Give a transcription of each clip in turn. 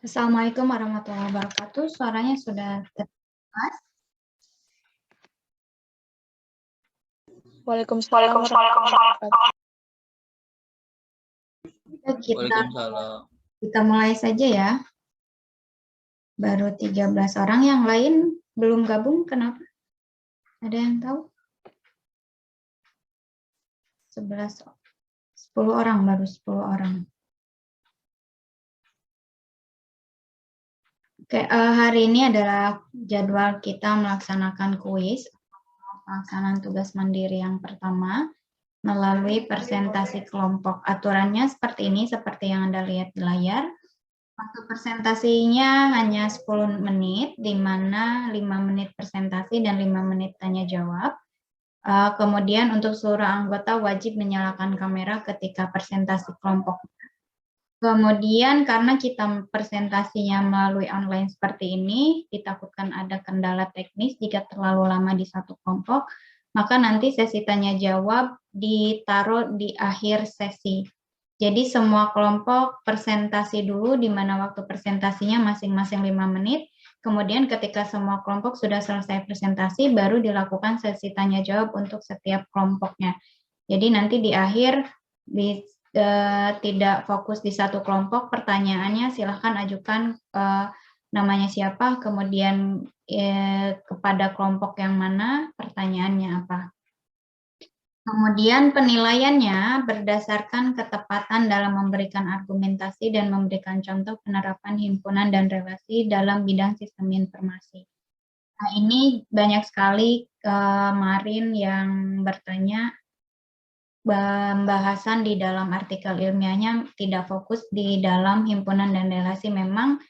Assalamualaikum warahmatullahi wabarakatuh. Suaranya sudah terjelas. Waalaikumsalam warahmatullahi wabarakatuh. Kita mulai saja ya. Baru 13 orang, yang lain belum gabung, kenapa? Ada yang tahu? 10 orang, baru 10 orang. Oke, hari ini adalah jadwal kita melaksanakan kuis, pelaksanaan tugas mandiri yang pertama, melalui presentasi kelompok. Aturannya seperti ini, seperti yang Anda lihat di layar. Waktu presentasinya hanya 10 menit, di mana 5 menit presentasi dan 5 menit tanya jawab. Kemudian untuk seluruh anggota wajib menyalakan kamera ketika presentasi kelompok. Kemudian karena kita presentasinya melalui online seperti ini, ditakutkan ada kendala teknis jika terlalu lama di satu kelompok, maka nanti sesi tanya jawab ditaruh di akhir sesi. Jadi semua kelompok presentasi dulu, di mana waktu presentasinya masing-masing 5 menit, kemudian ketika semua kelompok sudah selesai presentasi, baru dilakukan sesi tanya jawab untuk setiap kelompoknya. Jadi nanti di akhir tidak fokus di satu kelompok, pertanyaannya silahkan ajukan namanya siapa, kemudian kepada kelompok yang mana, pertanyaannya apa. Kemudian penilaiannya berdasarkan ketepatan dalam memberikan argumentasi dan memberikan contoh penerapan himpunan dan relasi dalam bidang sistem informasi. Nah, ini banyak sekali kemarin yang bertanya, pembahasan di dalam artikel ilmiahnya tidak fokus di dalam himpunan dan relasi. Memang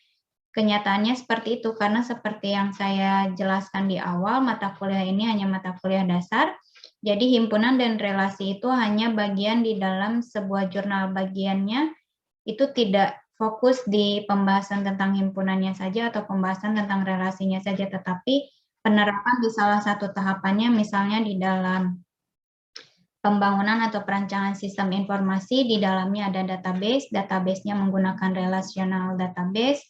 kenyataannya seperti itu, karena seperti yang saya jelaskan di awal, mata kuliah ini hanya mata kuliah dasar. Jadi himpunan dan relasi itu hanya bagian di dalam sebuah jurnal, bagiannya itu tidak fokus di pembahasan tentang himpunannya saja atau pembahasan tentang relasinya saja, tetapi penerapan di salah satu tahapannya, misalnya di dalam pembangunan atau perancangan sistem informasi, di dalamnya ada database, database-nya menggunakan relational database,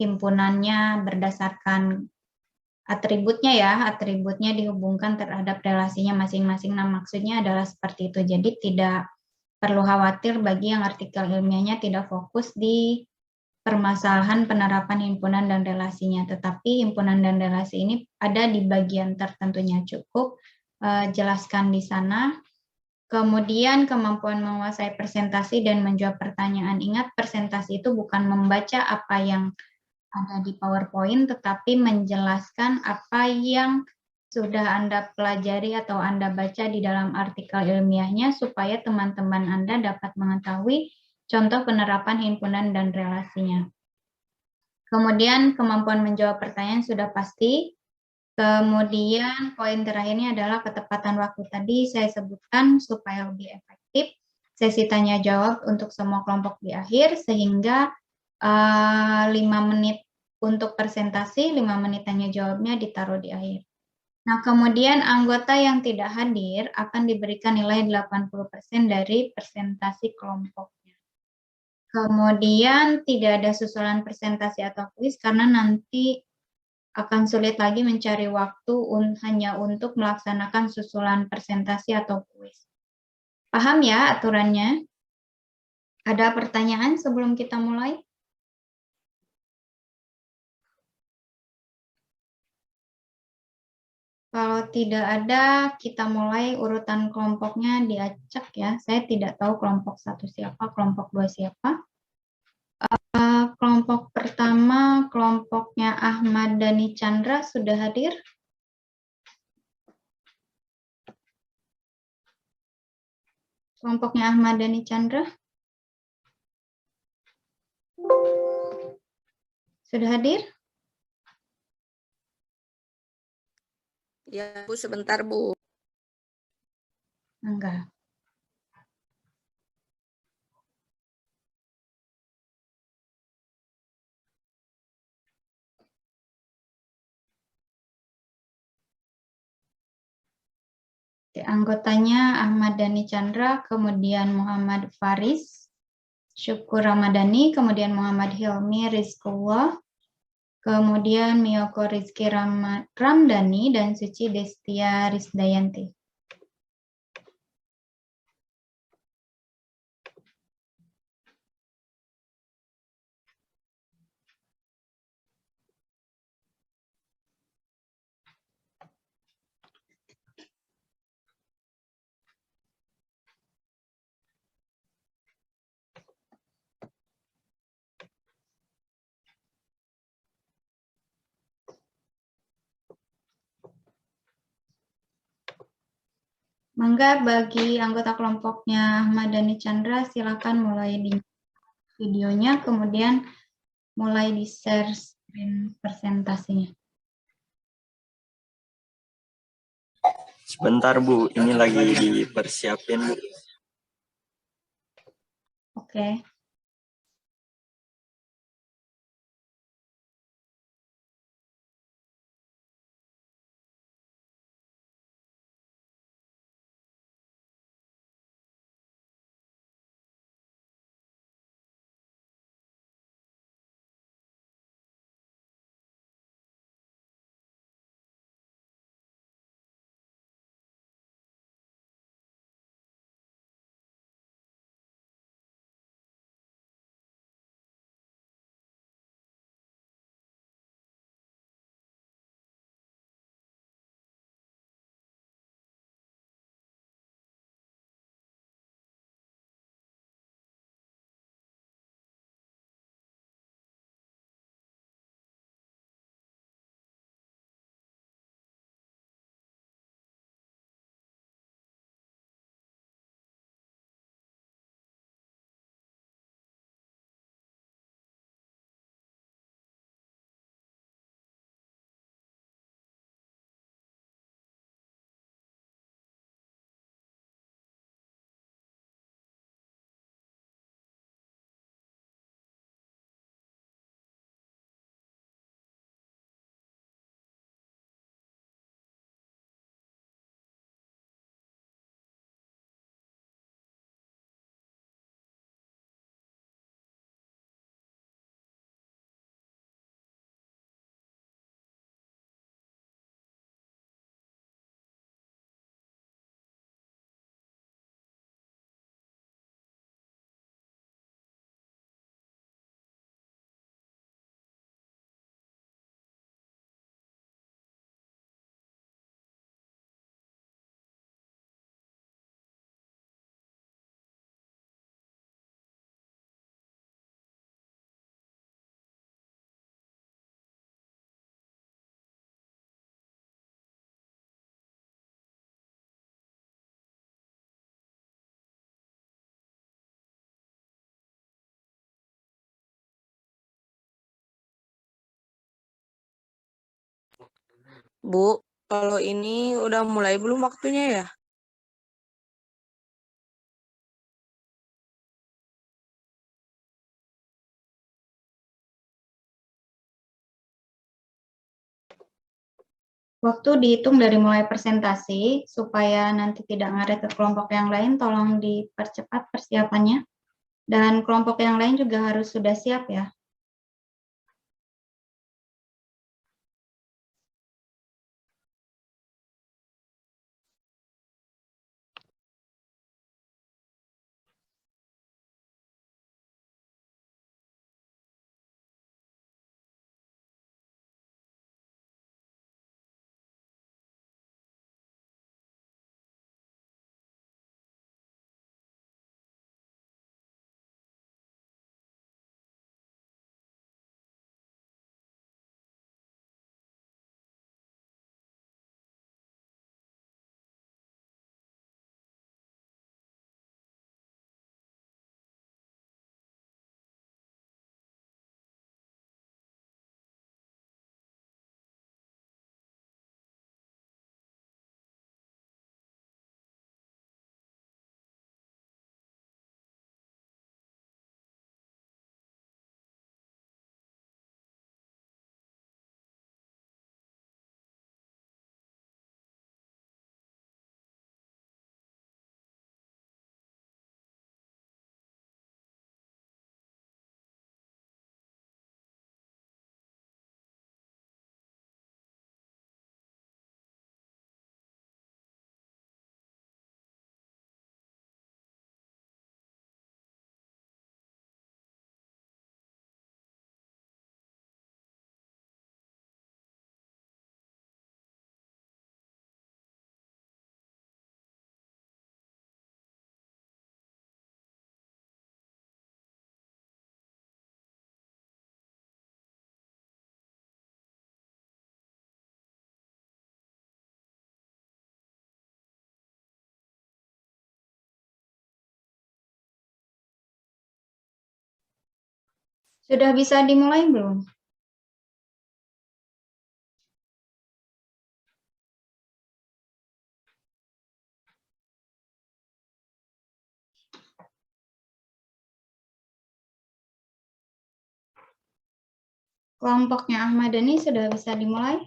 himpunannya berdasarkan atributnya ya, atributnya dihubungkan terhadap relasinya masing-masing. Nah, maksudnya adalah seperti itu. Jadi tidak perlu khawatir bagi yang artikel ilmiahnya tidak fokus di permasalahan penerapan himpunan dan relasinya, tetapi himpunan dan relasi ini ada di bagian tertentunya. Cukup jelaskan di sana. Kemudian kemampuan menguasai presentasi dan menjawab pertanyaan. Ingat, presentasi itu bukan membaca apa yang ada di PowerPoint, tetapi menjelaskan apa yang sudah Anda pelajari atau Anda baca di dalam artikel ilmiahnya, supaya teman-teman Anda dapat mengetahui contoh penerapan himpunan dan relasinya. Kemudian kemampuan menjawab pertanyaan sudah pasti. Kemudian poin terakhirnya adalah ketepatan waktu. Tadi saya sebutkan supaya lebih efektif, sesi tanya jawab untuk semua kelompok di akhir, sehingga 5 menit untuk presentasi, 5 menit tanya jawabnya ditaruh di akhir. Nah, kemudian anggota yang tidak hadir akan diberikan nilai 80% dari presentasi kelompoknya. Kemudian tidak ada susulan presentasi atau kuis, karena nanti akan sulit lagi mencari waktu hanya untuk melaksanakan susulan presentasi atau kuis. Paham ya aturannya? Ada pertanyaan sebelum kita mulai? Kalau tidak ada, kita mulai. Urutan kelompoknya diacak ya. Saya tidak tahu kelompok 1 siapa, kelompok 2 siapa. Kelompok pertama, kelompoknya Ahmad Dhani Chandra sudah hadir? Kelompoknya Ahmad Dhani Chandra? Sudah hadir? Ya, Bu, sebentar, Bu. Enggak. Anggotanya Ahmad Dhani Chandra, kemudian Muhammad Faris, Syukur Ramadhani, kemudian Muhammad Hilmi Rizkullah, kemudian Miyoko Rizky Ramdhani, dan Suci Destia Risdayanti. Mangga bagi anggota kelompoknya Ahmad Dhani Chandra, silakan mulai di videonya, kemudian mulai di-share screen presentasinya. Sebentar Bu, ini lagi dipersiapin Bu. Oke. Bu, kalau ini udah mulai belum waktunya ya? Waktu dihitung dari mulai presentasi, supaya nanti tidak ngaret ke kelompok yang lain, tolong dipercepat persiapannya. Dan kelompok yang lain juga harus sudah siap ya. Sudah bisa dimulai belum? Kelompoknya Ahmad Dhani sudah bisa dimulai?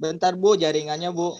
Bentar Bu, jaringannya Bu.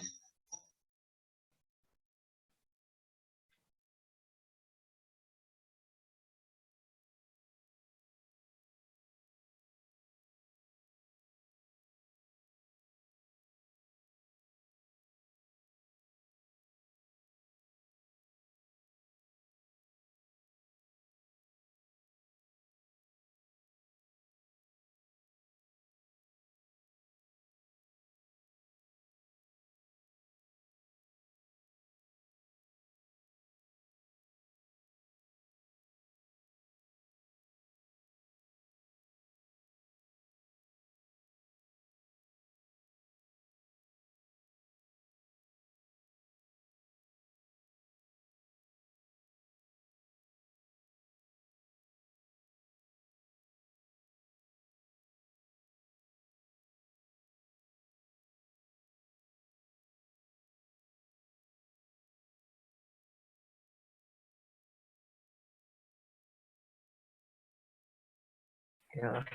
Ya.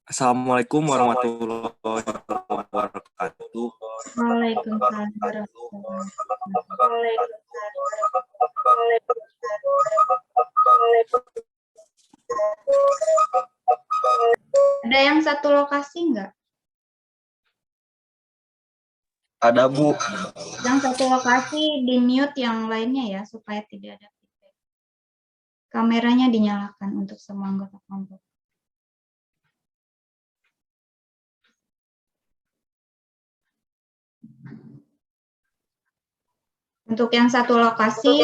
Assalamualaikum warahmatullahi wabarakatuh. Waalaikumsalam warahmatullahi wabarakatuh. Ada yang satu lokasi enggak? Ada Bu. Yang satu lokasi di mute yang lainnya ya, supaya tidak ada feedback. Kameranya dinyalakan untuk semua anggota kelompok. Untuk yang satu lokasi,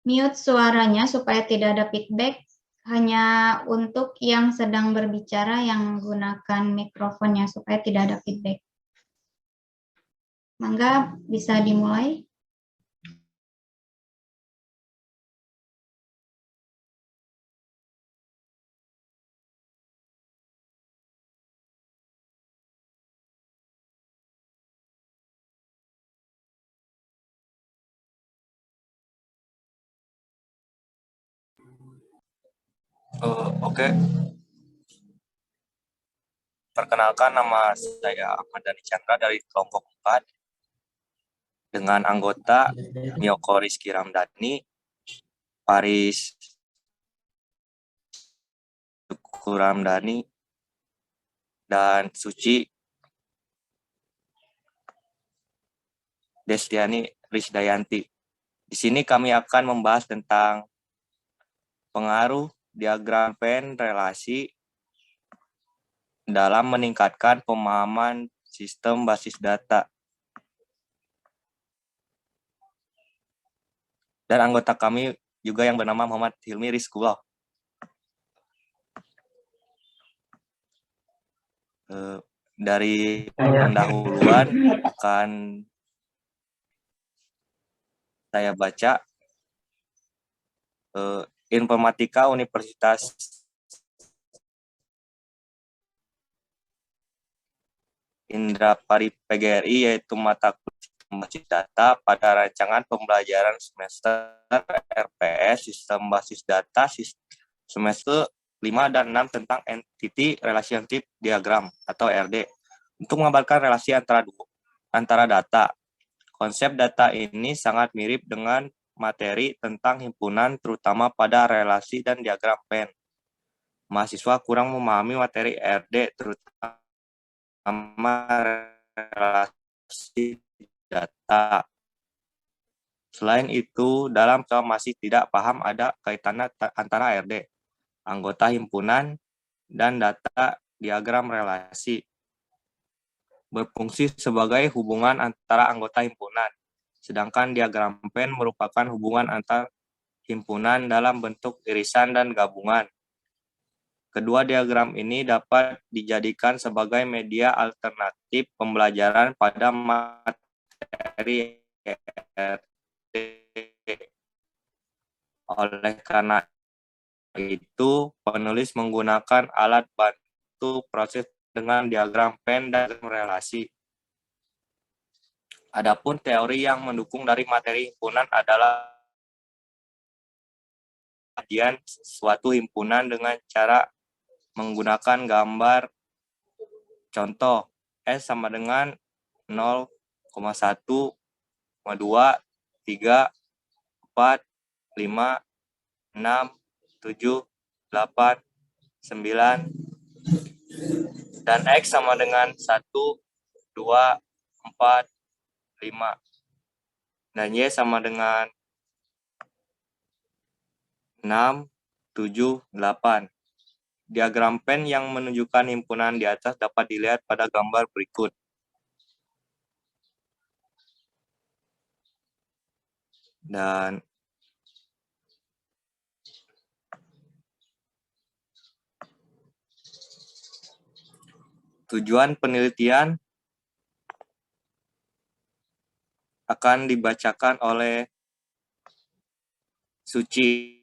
mute suaranya supaya tidak ada feedback, hanya untuk yang sedang berbicara yang menggunakan mikrofonnya supaya tidak ada feedback. Mangga bisa dimulai. Oke. Perkenalkan, nama saya Ahmad Dhani Chandra dari kelompok 4 dengan anggota Miyoko Rizky Ramdhani, Paris Tuku Ramdhani, dan Suci Destiani Risdayanti. Di sini kami akan membahas tentang pengaruh diagram Venn relasi dalam meningkatkan pemahaman sistem basis data. Dan anggota kami juga yang bernama Muhammad Hilmi Rizkullah. Dari pendahuluan akan saya baca. Informatika Universitas Indrapari PGRI, yaitu mata kuliah basis data pada rancangan pembelajaran semester RPS Sistem Basis Data semester 5 dan 6 tentang Entity Relationship Diagram atau RD untuk mengabarkan relasi antara data. Konsep data ini sangat mirip dengan materi tentang himpunan terutama pada relasi dan diagram Venn. Mahasiswa kurang memahami materi RD terutama relasi data. Selain itu, dalam masih tidak paham ada kaitannya antara RD, anggota himpunan, dan data diagram relasi. Berfungsi sebagai hubungan antara anggota himpunan, sedangkan diagram Venn merupakan hubungan antar himpunan dalam bentuk irisan dan gabungan. Kedua diagram ini dapat dijadikan sebagai media alternatif pembelajaran pada materi RD. Oleh karena itu, penulis menggunakan alat bantu proses dengan diagram Venn dan relasi. Adapun teori yang mendukung dari materi himpunan adalah kajian suatu himpunan dengan cara menggunakan gambar. Contoh, S sama dengan 0,1, 2, 3, 4, 5, 6, 7, 8, 9, dan X sama dengan 1, 2, 4, 5. Dan Y sama dengan 6, 7, 8. Diagram Venn yang menunjukkan himpunan di atas dapat dilihat pada gambar berikut. Dan tujuan penelitian akan dibacakan oleh Suci.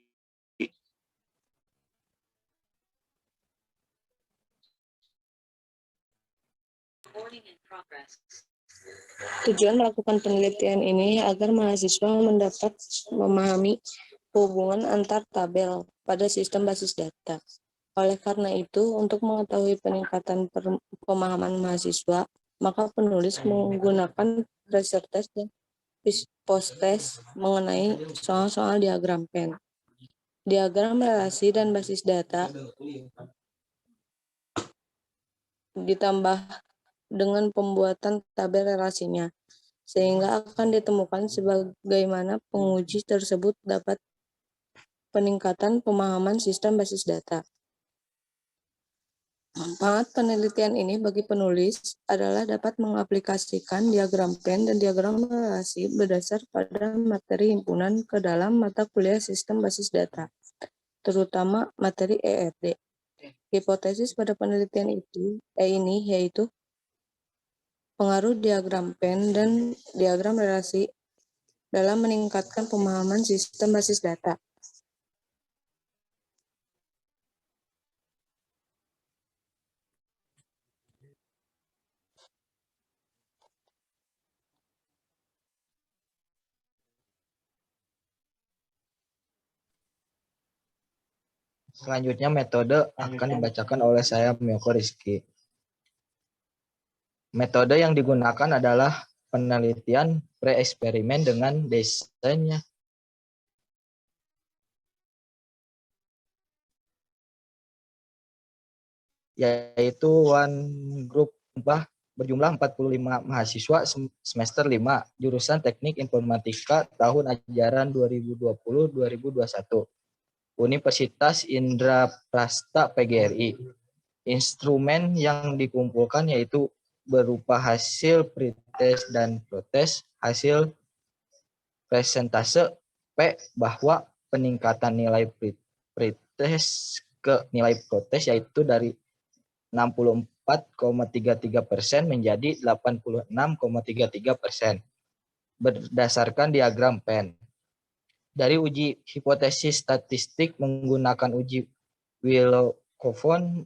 Tujuan melakukan penelitian ini agar mahasiswa mendapat memahami hubungan antar tabel pada sistem basis data. Oleh karena itu, untuk mengetahui peningkatan pemahaman mahasiswa, maka penulis menggunakan pressure test dan post test mengenai soal-soal diagram Venn. Diagram relasi dan basis data ditambah dengan pembuatan tabel relasinya, sehingga akan ditemukan sebagaimana penguji tersebut dapat peningkatan pemahaman sistem basis data. Manfaat penelitian ini bagi penulis adalah dapat mengaplikasikan diagram Venn dan diagram relasi berdasar pada materi himpunan ke dalam mata kuliah sistem basis data, terutama materi ERD. Hipotesis pada penelitian ini yaitu pengaruh diagram Venn dan diagram relasi dalam meningkatkan pemahaman sistem basis data. Selanjutnya metode akan dibacakan oleh saya, Miyoko Rizky. Metode yang digunakan adalah penelitian pre-eksperimen dengan desainnya yaitu one group berjumlah 45 mahasiswa semester 5 jurusan Teknik Informatika tahun ajaran 2020-2021 Universitas Indraprasta PGRI. Instrumen yang dikumpulkan yaitu berupa hasil pretest dan protest, hasil presentase P bahwa peningkatan nilai pretest ke nilai protest yaitu dari 64,33% menjadi 86,33% berdasarkan diagram Venn. Dari uji hipotesis statistik menggunakan uji Wilcoxon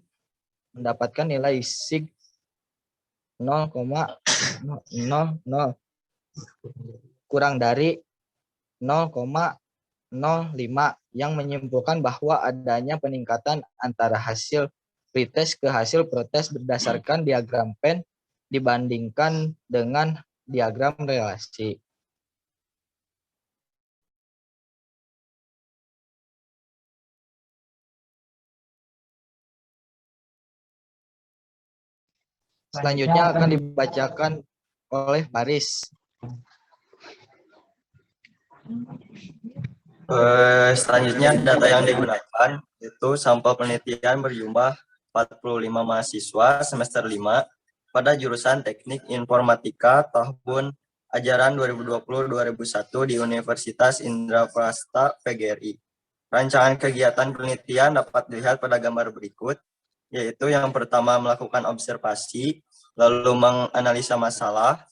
mendapatkan nilai sig 0,00 kurang dari 0,05 yang menyimpulkan bahwa adanya peningkatan antara hasil pretest ke hasil protest berdasarkan diagram Venn dibandingkan dengan diagram relasi. Selanjutnya akan dibacakan oleh Paris. Selanjutnya data yang digunakan itu sampel penelitian berjumlah 45 mahasiswa semester 5 pada jurusan Teknik Informatika tahun ajaran 2020-2021 di Universitas Indraprasta PGRI. Rancangan kegiatan penelitian dapat dilihat pada gambar berikut, yaitu yang pertama melakukan observasi, lalu menganalisa masalah,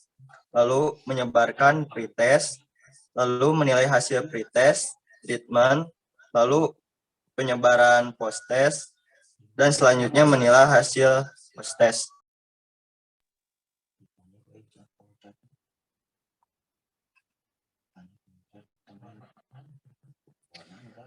lalu menyebarkan pretest, lalu menilai hasil pretest, treatment, lalu penyebaran post-test, dan selanjutnya menilai hasil post-test.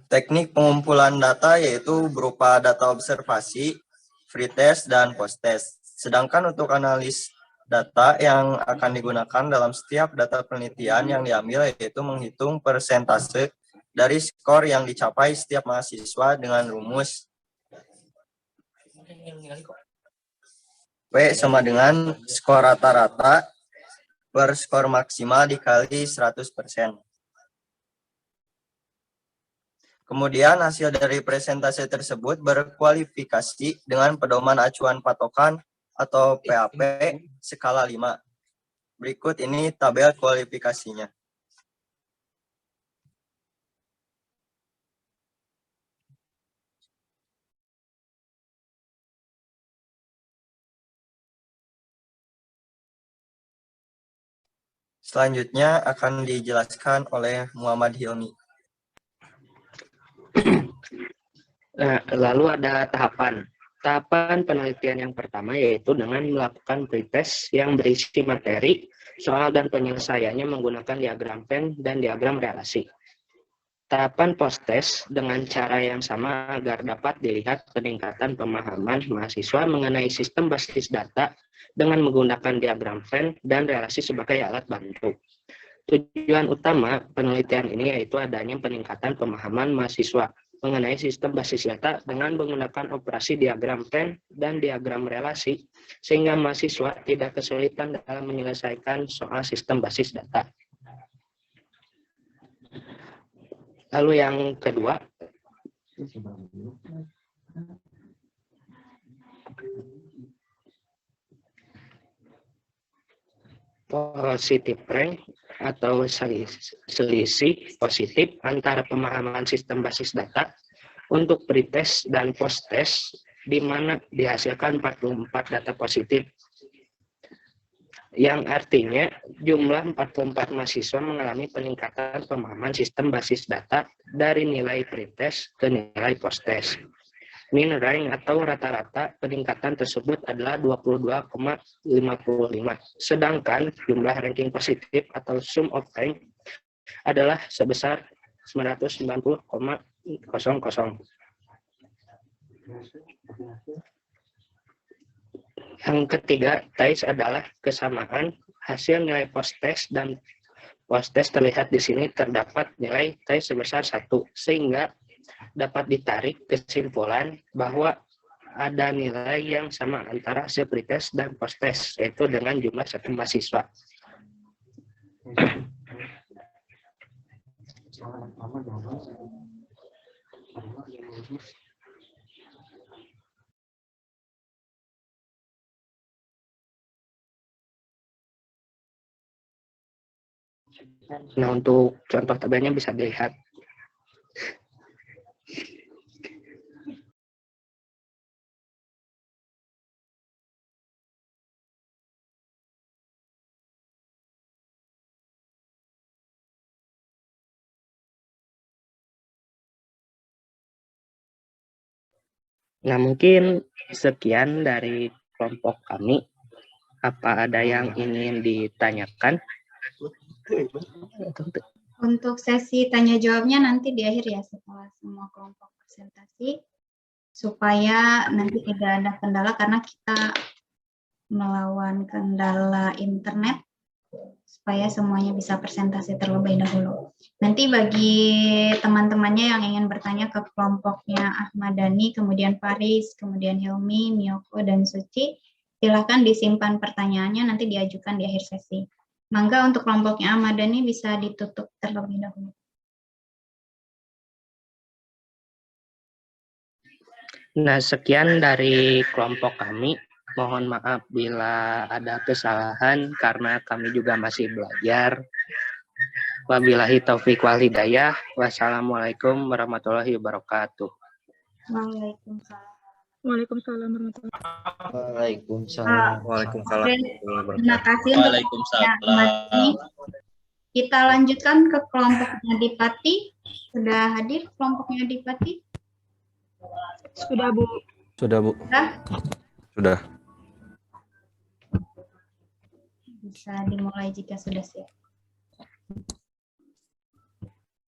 Teknik pengumpulan data yaitu berupa data observasi, pretest, dan post-test. Sedangkan untuk analis data yang akan digunakan dalam setiap data penelitian yang diambil yaitu menghitung persentase dari skor yang dicapai setiap mahasiswa dengan rumus P sama dengan skor rata-rata per skor maksimal dikali 100%. Kemudian hasil dari presentasi tersebut berkualifikasi dengan pedoman acuan patokan atau PAP skala 5. Berikut ini tabel kualifikasinya. Selanjutnya akan dijelaskan oleh Muhammad Hilmi. Lalu ada tahapan. Tahapan penelitian yang pertama yaitu dengan melakukan pretest yang berisi materi, soal dan penyelesaiannya menggunakan diagram Venn dan diagram relasi. Tahapan post-test dengan cara yang sama agar dapat dilihat peningkatan pemahaman mahasiswa mengenai sistem basis data dengan menggunakan diagram Venn dan relasi sebagai alat bantu. Tujuan utama penelitian ini yaitu adanya peningkatan pemahaman mahasiswa mengenai sistem basis data dengan menggunakan operasi diagram Venn dan diagram relasi, sehingga mahasiswa tidak kesulitan dalam menyelesaikan soal sistem basis data. Lalu yang kedua, positive rank atau selisih positif antara pemahaman sistem basis data untuk pretest dan post-test, di mana dihasilkan 44 data positif. Yang artinya jumlah 44 mahasiswa mengalami peningkatan pemahaman sistem basis data dari nilai pretest ke nilai post-test. Mean rank atau rata-rata peningkatan tersebut adalah 22,55. Sedangkan jumlah ranking positif atau sum of rank adalah sebesar 990,00. Yang ketiga, TAIS adalah kesamaan hasil nilai post-test dan post-test terlihat di sini terdapat nilai TAIS sebesar 1, sehingga dapat ditarik kesimpulan bahwa ada nilai yang sama antara hasil pretest dan post-test, yaitu dengan jumlah 1 mahasiswa. Nah, untuk contoh tabelnya bisa dilihat. Nah, mungkin sekian dari kelompok kami. Apa ada yang ingin ditanyakan? Untuk sesi tanya jawabnya nanti di akhir ya, setelah semua kelompok presentasi, supaya nanti tidak ada kendala karena kita melawan kendala internet, supaya semuanya bisa presentasi terlebih dahulu. Nanti bagi teman-temannya yang ingin bertanya ke kelompoknya Ahmad Dhani, kemudian Faris, kemudian Hilmi, Miyoko, dan Suci, Silakan disimpan pertanyaannya, nanti diajukan di akhir sesi. Mangga untuk kelompoknya Ahmad Dhani bisa ditutup terlebih dahulu. Nah, sekian dari kelompok kami. Mohon maaf bila ada kesalahan karena kami juga masih belajar. Wabillahi taufiq wal hidayah. Wassalamualaikum warahmatullahi wabarakatuh. Waalaikumsalam. Waalaikumsalam warahmatullahi Waalaikumsalam. Waalaikumsalam. Terima kasih untuk Ahmad Dhani. Kita lanjutkan ke kelompoknya Adipati. Sudah hadir kelompoknya Adipati? Sudah, Bu. Sudah, Bu. Sudah. Bisa dimulai jika sudah siap.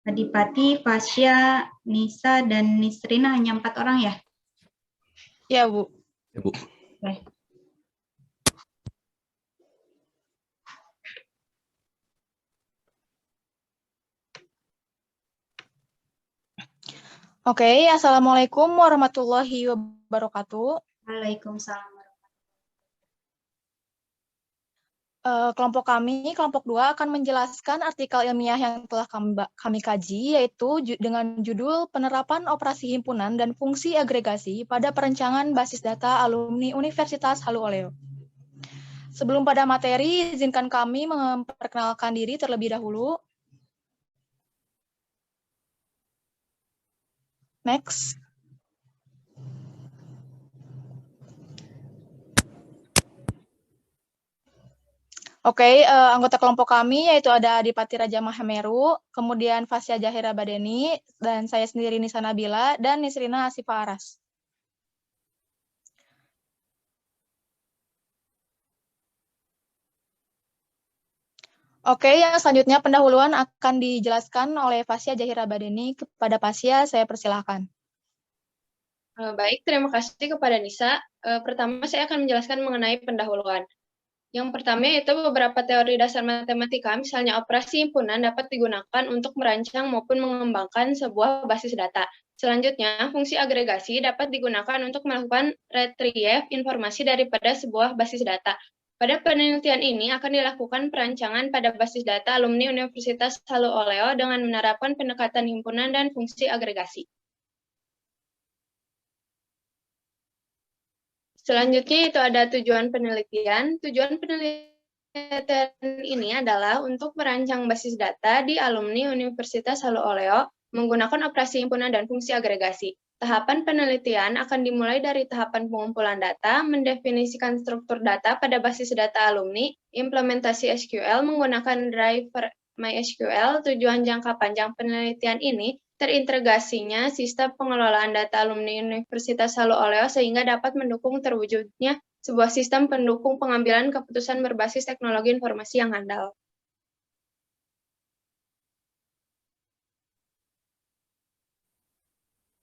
Adipati, Fasya, Nisa, dan Nisrina hanya 4 orang ya? Ya, Bu. Ya, Bu. Oke. Oke, Assalamualaikum warahmatullahi wabarakatuh. Waalaikumsalam. Kelompok kami, kelompok 2, akan menjelaskan artikel ilmiah yang telah kami kaji, yaitu dengan judul Penerapan Operasi Himpunan dan Fungsi Agregasi pada Perencangan Basis Data Alumni Universitas Halu Oleo. Sebelum pada materi, izinkan kami memperkenalkan diri terlebih dahulu. Next. Oke, anggota kelompok kami yaitu ada Adipati Raja Mahameru, kemudian Fasya Zahira Badeni, dan saya sendiri Nisa Nabila, dan Nisrina Asifa Aras. Oke, yang selanjutnya pendahuluan akan dijelaskan oleh Fasya Zahira Badeni. Kepada Fasya, saya persilahkan. Baik, terima kasih kepada Nisa. Pertama, saya akan menjelaskan mengenai pendahuluan. Yang pertama yaitu beberapa teori dasar matematika, misalnya operasi himpunan dapat digunakan untuk merancang maupun mengembangkan sebuah basis data. Selanjutnya, fungsi agregasi dapat digunakan untuk melakukan retrieve informasi daripada sebuah basis data. Pada penelitian ini akan dilakukan perancangan pada basis data alumni Universitas Halu Oleo dengan menerapkan pendekatan himpunan dan fungsi agregasi. Selanjutnya itu ada tujuan penelitian. Tujuan penelitian ini adalah untuk merancang basis data di alumni Universitas Halu Oleo menggunakan operasi himpunan dan fungsi agregasi. Tahapan penelitian akan dimulai dari tahapan pengumpulan data, mendefinisikan struktur data pada basis data alumni, implementasi SQL menggunakan driver MySQL. Tujuan jangka panjang penelitian ini terintegrasinya sistem pengelolaan data alumni Universitas Halu Oleo sehingga dapat mendukung terwujudnya sebuah sistem pendukung pengambilan keputusan berbasis teknologi informasi yang handal.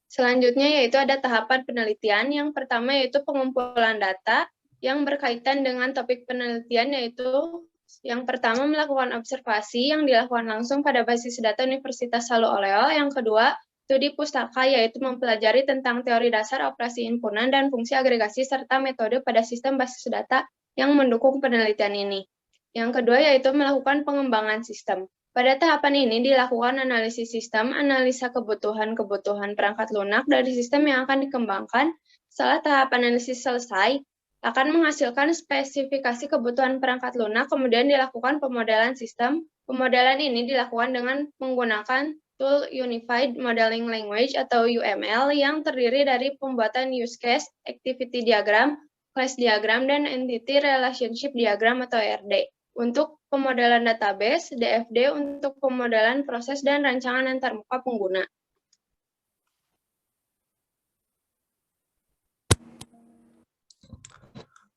Selanjutnya yaitu ada tahapan penelitian. Yang pertama yaitu pengumpulan data yang berkaitan dengan topik penelitian, yaitu yang pertama melakukan observasi yang dilakukan langsung pada basis data Universitas Halu Oleo. Yang kedua, studi pustaka, yaitu mempelajari tentang teori dasar operasi himpunan dan fungsi agregasi serta metode pada sistem basis data yang mendukung penelitian ini. Yang kedua yaitu melakukan pengembangan sistem. Pada tahapan ini dilakukan analisis sistem, analisa kebutuhan perangkat lunak dari sistem yang akan dikembangkan. Setelah tahap analisis selesai, akan menghasilkan spesifikasi kebutuhan perangkat lunak, kemudian dilakukan pemodelan sistem. Pemodelan ini dilakukan dengan menggunakan tool Unified Modeling Language atau UML yang terdiri dari pembuatan use case, activity diagram, class diagram, dan entity relationship diagram atau ERD. Untuk pemodelan database, DFD untuk pemodelan proses dan rancangan antarmuka pengguna.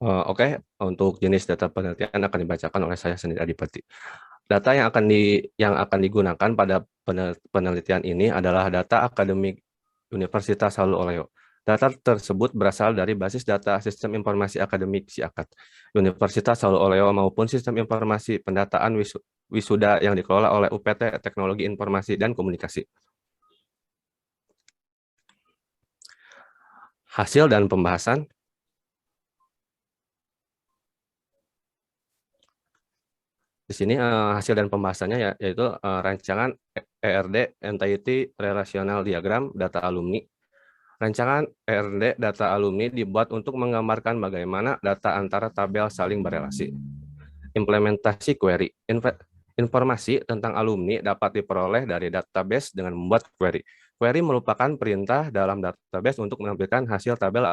Oke, untuk jenis data penelitian akan dibacakan oleh saya sendiri Adipati. Data yang akan digunakan pada penelitian ini adalah data akademik Universitas Halu Oleo. Data tersebut berasal dari basis data Sistem Informasi Akademik SIAKAD, Universitas Halu Oleo maupun Sistem Informasi Pendataan Wisuda yang dikelola oleh UPT Teknologi Informasi dan Komunikasi. Hasil dan pembahasan. Di sini hasil dan pembahasannya yaitu rancangan ERD Entity Relational Diagram Data Alumni. Rancangan ERD Data Alumni dibuat untuk menggambarkan bagaimana data antara tabel saling berelasi. Implementasi query. Informasi tentang alumni dapat diperoleh dari database dengan membuat query. Query merupakan perintah dalam database untuk menampilkan hasil tabel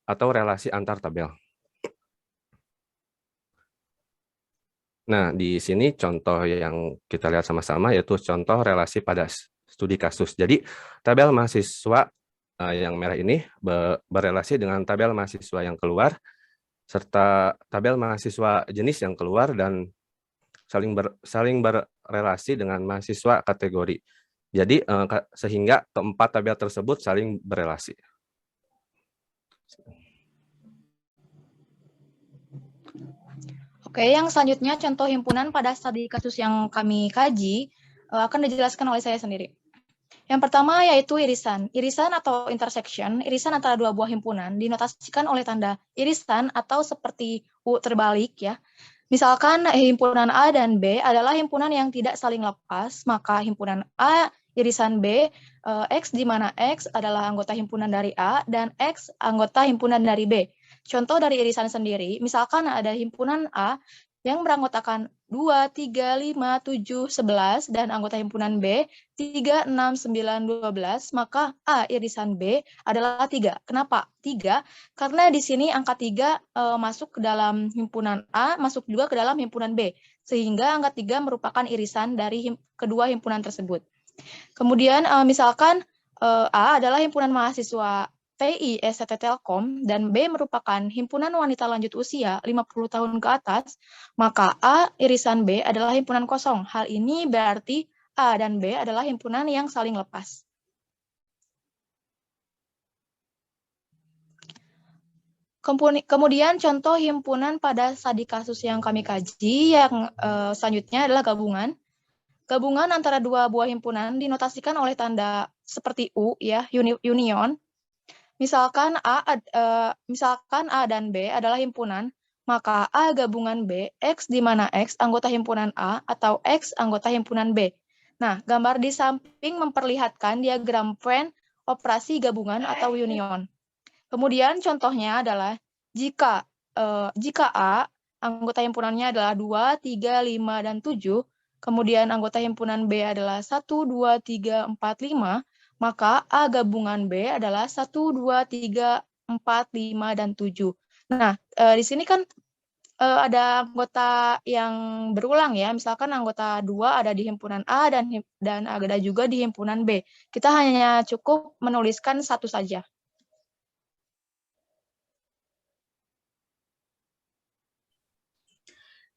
atau relasi antar tabel. Nah, di sini contoh yang kita lihat sama-sama yaitu contoh relasi pada studi kasus. Jadi, tabel mahasiswa yang merah ini berelasi dengan tabel mahasiswa yang keluar, serta tabel mahasiswa jenis yang keluar dan saling berrelasi dengan mahasiswa kategori. Jadi, sehingga keempat tabel tersebut saling berelasi. Oke, yang selanjutnya contoh himpunan pada studi kasus yang kami kaji akan dijelaskan oleh saya sendiri. Yang pertama yaitu irisan. Irisan atau intersection, irisan antara dua buah himpunan dinotasikan oleh tanda irisan atau seperti U terbalik ya. Misalkan himpunan A dan B adalah himpunan yang tidak saling lepas, maka himpunan A irisan B, X di mana X adalah anggota himpunan dari A dan X anggota himpunan dari B. Contoh dari irisan sendiri, misalkan ada himpunan A yang beranggotakan 2, 3, 5, 7, 11, dan anggota himpunan B 3, 6, 9, 12, maka A irisan B adalah 3. Kenapa 3? Karena di sini angka 3 masuk ke dalam himpunan A, masuk juga ke dalam himpunan B, sehingga angka 3 merupakan irisan dari kedua himpunan tersebut. Kemudian misalkan A adalah himpunan mahasiswa TI STT Telkom dan B merupakan himpunan wanita lanjut usia 50 tahun ke atas, maka A irisan B adalah himpunan kosong. Hal ini berarti A dan B adalah himpunan yang saling lepas. Kemudian contoh himpunan pada studi kasus yang kami kaji yang selanjutnya adalah gabungan. Gabungan antara dua buah himpunan dinotasikan oleh tanda seperti U ya, union. Misalkan A dan B adalah himpunan, maka A gabungan B, X di mana X anggota himpunan A atau X anggota himpunan B. Nah, gambar di samping memperlihatkan diagram Venn operasi gabungan atau union. Kemudian contohnya adalah jika A anggota himpunannya adalah 2, 3, 5, dan 7, kemudian anggota himpunan B adalah 1, 2, 3, 4, 5, maka A gabungan B adalah 1, 2, 3, 4, 5, dan 7. Nah, di sini kan ada anggota yang berulang ya, misalkan anggota 2 ada di himpunan A dan ada juga di himpunan B. Kita hanya cukup menuliskan satu saja.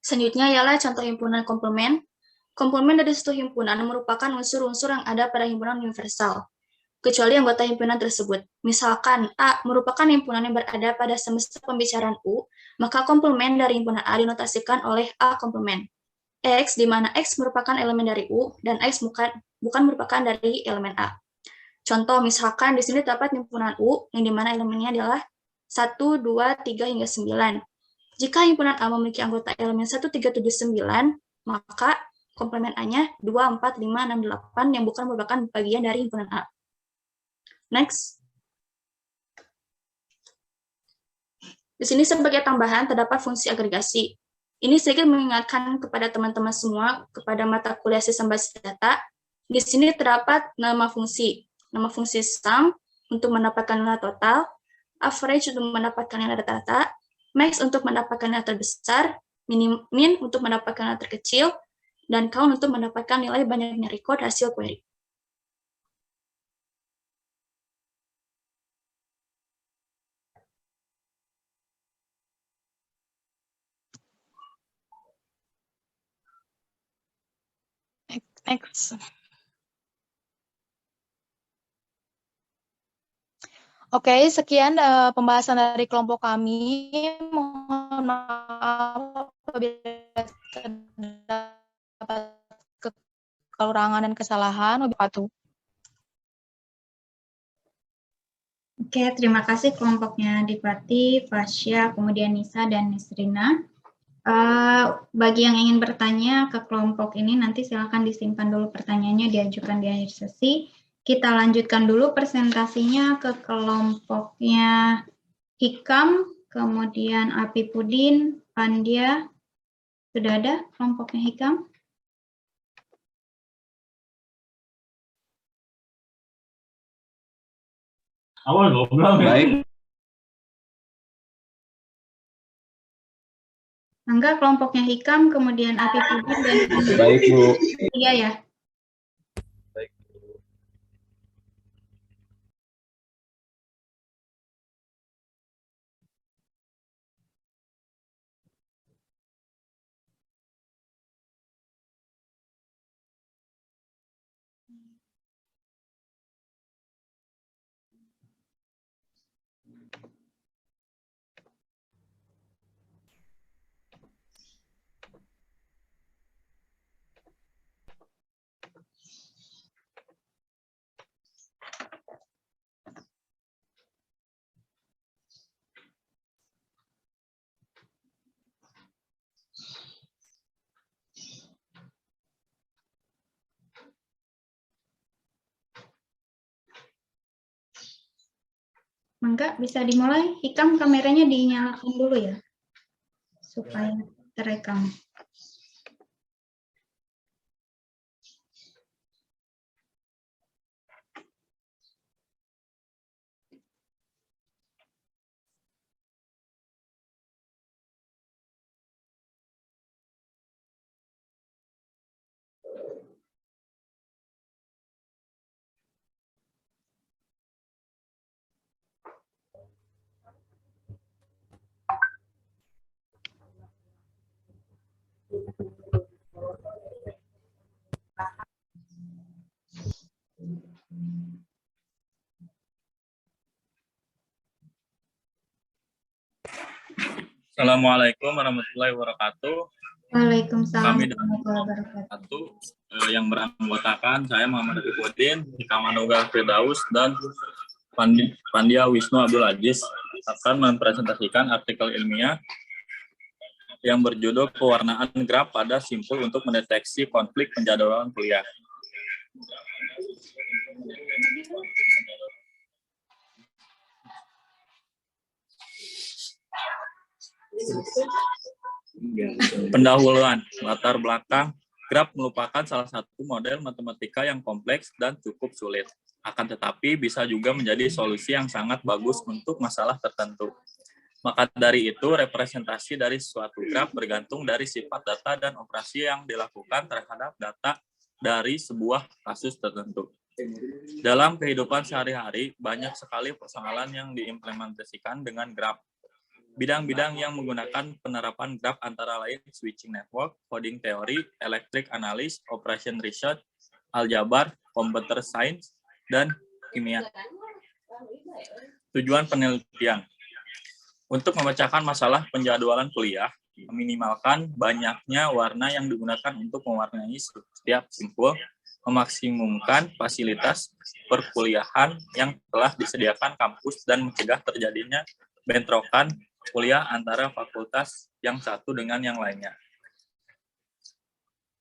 Selanjutnya ialah contoh himpunan komplement. Komplement dari suatu himpunan merupakan unsur-unsur yang ada pada himpunan universal, kecuali anggota himpunan tersebut. Misalkan A merupakan himpunan yang berada pada semester pembicaraan U, maka komplement dari himpunan A dinotasikan oleh A komplement. X, di mana X merupakan elemen dari U, dan X bukan merupakan dari elemen A. Contoh, misalkan di sini terdapat himpunan U, yang di mana elemennya adalah 1, 2, 3, hingga 9. Jika himpunan A memiliki anggota elemen 1, 3, 7, 9, maka komplement A-nya 2, 4, 5, 6, 8 yang bukan merupakan bagian dari himpunan A. Next. Di sini sebagai tambahan terdapat fungsi agregasi. Ini sedikit mengingatkan kepada teman-teman semua kepada mata kuliah sistem basis data. Di sini terdapat nama fungsi. Nama fungsi sum untuk mendapatkan nilai total, average untuk mendapatkan nilai rata-rata, max untuk mendapatkan nilai terbesar, min untuk mendapatkan nilai terkecil, dan count untuk mendapatkan nilai banyaknya record hasil query. Next. Oke, sekian pembahasan dari kelompok kami. Mohon maaf apabila terdapat kekurangan dan kesalahan. Oke, terima kasih kelompoknya Dipati, Fasya, kemudian Nisa, dan Nisrina. Bagi yang ingin bertanya ke kelompok ini, nanti silakan disimpan dulu pertanyaannya, diajukan di akhir sesi. Kita lanjutkan dulu presentasinya ke kelompoknya Hikam, kemudian Apipudin, Pandia. Sudah ada kelompoknya Hikam? Baik, Enggak, kelompoknya Hikam, kemudian Apipudin dan Pandia. baik Bu. Iya ya. Enggak, bisa dimulai. Hikam, kameranya dinyalakan dulu ya, supaya terekam. Assalamualaikum warahmatullahi wabarakatuh. Waalaikumsalam Kami warahmatullahi wabarakatuh. yang beranggotakan saya Muhammad Arifudin, Hikam Anugrah Firdaus, dan Pandia Wisnu Abdul Aziz akan mempresentasikan artikel ilmiah yang berjudul Pewarnaan Graf pada Simpul untuk Mendeteksi Konflik Penjadwalan Kuliah. Pendahuluan, latar belakang. Graf merupakan salah satu model matematika yang kompleks dan cukup sulit. Akan tetapi bisa juga menjadi solusi yang sangat bagus untuk masalah tertentu. Maka dari itu, representasi dari suatu graf bergantung dari sifat data dan operasi yang dilakukan terhadap data dari sebuah kasus tertentu. Dalam kehidupan sehari-hari, banyak sekali persoalan yang diimplementasikan dengan graf. Bidang-bidang yang menggunakan penerapan graf antara lain switching network, coding theory, electric analysis, operation research, aljabar, computer science, dan kimia. Tujuan penelitian untuk memecahkan masalah penjadwalan kuliah, meminimalkan banyaknya warna yang digunakan untuk mewarnai setiap simpul, memaksimumkan fasilitas perkuliahan yang telah disediakan kampus dan mencegah terjadinya bentrokan kuliah antara fakultas yang satu dengan yang lainnya.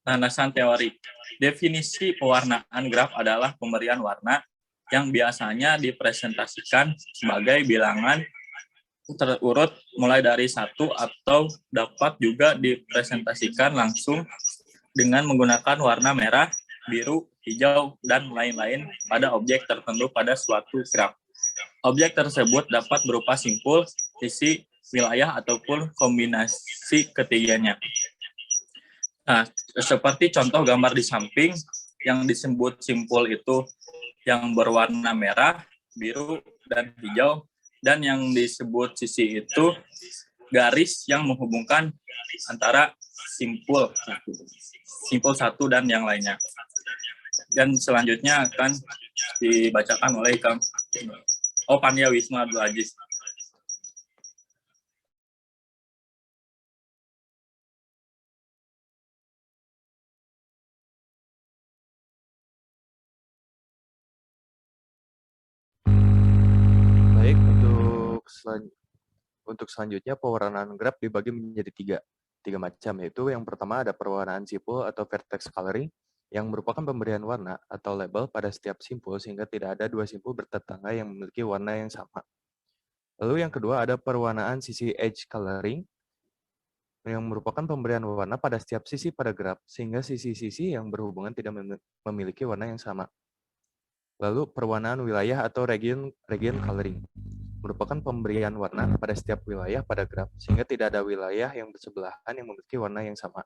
Landasan teori. Definisi pewarnaan graf adalah pemberian warna yang biasanya dipresentasikan sebagai bilangan terurut mulai dari 1 atau dapat juga dipresentasikan langsung dengan menggunakan warna merah, biru, hijau, dan lain-lain pada objek tertentu pada suatu graf. Objek tersebut dapat berupa simpul, sisi, wilayah, ataupun kombinasi ketiganya. Nah, seperti contoh gambar di samping, yang disebut simpul itu yang berwarna merah, biru, dan hijau, dan yang disebut sisi itu garis yang menghubungkan antara simpul satu dan yang lainnya. Dan selanjutnya akan dibacakan oleh Pandia Wisnu Abdul Aziz. Baik, untuk selanjutnya pewarnaan graf dibagi menjadi tiga tiga macam, yaitu yang pertama ada perwarnaan simpul atau vertex coloring, yang merupakan pemberian warna atau label pada setiap simpul sehingga tidak ada dua simpul bertetangga yang memiliki warna yang sama. Lalu yang kedua ada perwarnaan sisi edge coloring, yang merupakan pemberian warna pada setiap sisi pada graf sehingga sisi-sisi yang berhubungan tidak memiliki warna yang sama. Lalu perwarnaan wilayah atau region coloring, merupakan pemberian warna pada setiap wilayah pada graf sehingga tidak ada wilayah yang bersebelahan yang memiliki warna yang sama.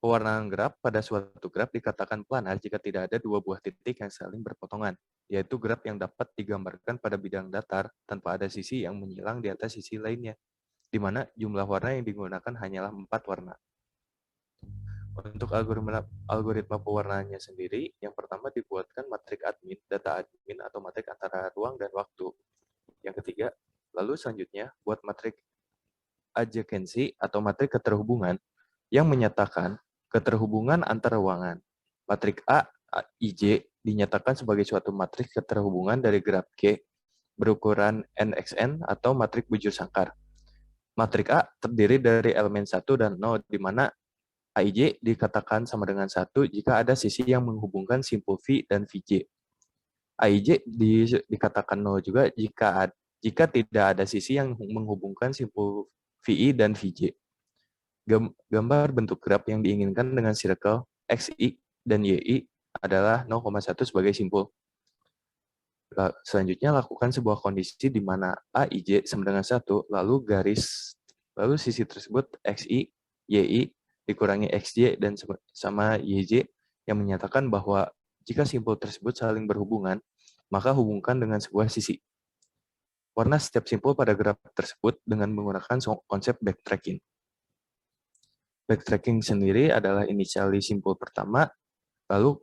Pewarnaan graf pada suatu graf dikatakan planar jika tidak ada dua buah titik yang saling berpotongan, yaitu graf yang dapat digambarkan pada bidang datar tanpa ada sisi yang menyilang di atas sisi lainnya, di mana jumlah warna yang digunakan hanyalah 4 warna. Untuk algoritma pewarnaannya sendiri, yang pertama dibuatkan matrik admin, data admin atau matrik antara ruang dan waktu. Yang ketiga, lalu selanjutnya buat matrik adjacency atau matrik keterhubungan yang menyatakan keterhubungan antar ruangan. Matrik A, IJ, dinyatakan sebagai suatu matrik keterhubungan dari graf G berukuran NXN atau matrik bujur sangkar. Matrik A terdiri dari elemen 1 dan 0, di mana AIJ dikatakan sama dengan 1 jika ada sisi yang menghubungkan simpul V dan VJ. AIJ dikatakan 0 juga jika tidak ada sisi yang menghubungkan simpul VI dan VJ. Gambar bentuk graf yang diinginkan dengan circle XI dan YI adalah 0,1 sebagai simpul. Selanjutnya lakukan sebuah kondisi di mana AIJ sama dengan 1, lalu sisi tersebut XI, YI dikurangi XY dan sama YJ yang menyatakan bahwa jika simpul tersebut saling berhubungan, maka hubungkan dengan sebuah sisi. Warna setiap simpul pada graf tersebut dengan menggunakan konsep backtracking. Backtracking sendiri adalah inisialis simpul pertama, lalu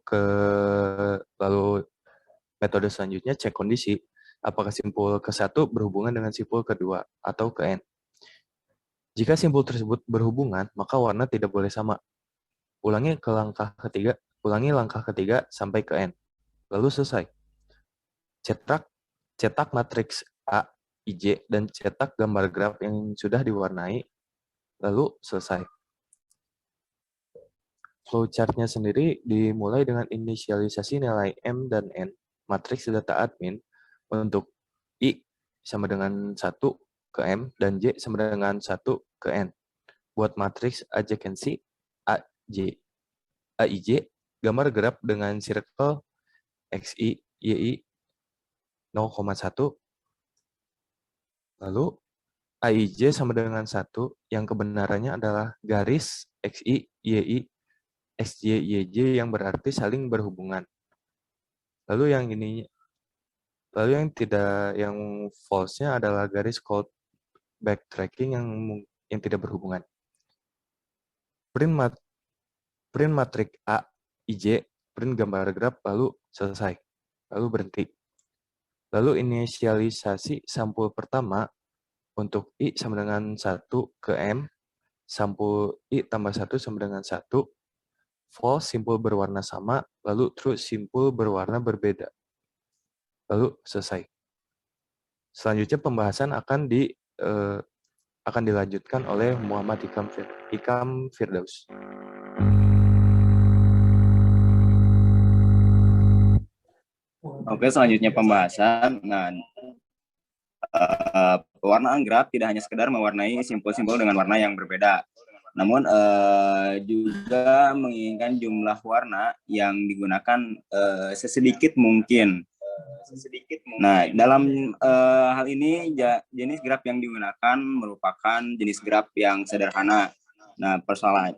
metode selanjutnya cek kondisi, apakah simpul ke-1 berhubungan dengan simpul kedua atau ke N. Jika simpul tersebut berhubungan, maka warna tidak boleh sama. Ulangi langkah ketiga sampai ke N. Lalu selesai. Cetak matriks A, IJ, dan cetak gambar graf yang sudah diwarnai, lalu selesai. Flowchart-nya sendiri dimulai dengan inisialisasi nilai M dan N, matriks data admin, untuk I sama dengan 1 ke M, dan J sama dengan 1 ke N. Buat matriks adjacency AIJ, gambar graf dengan circle XI, YI 0,1. Lalu AIJ sama dengan 1 yang kebenarannya adalah garis XI, YI, XY, YJ yang berarti saling berhubungan. Lalu yang false-nya adalah garis code backtracking yang tidak berhubungan. Print matrik A, IJ, print gambar graf, lalu selesai. Lalu berhenti. Lalu inisialisasi sampul pertama untuk I sama dengan 1 ke M, sampul I tambah 1 sama dengan 1, false simpul berwarna sama, lalu true simpul berwarna berbeda. Lalu selesai. Selanjutnya pembahasan akan dilanjutkan oleh Muhammad Hikam Firdaus. Oke, selanjutnya pembahasan. Nah, pewarnaan graf tidak hanya sekedar mewarnai simpul-simpul dengan warna yang berbeda, namun juga menginginkan jumlah warna yang digunakan sesedikit mungkin. Nah, dalam hal ini jenis graf yang digunakan merupakan jenis graf yang sederhana. Nah,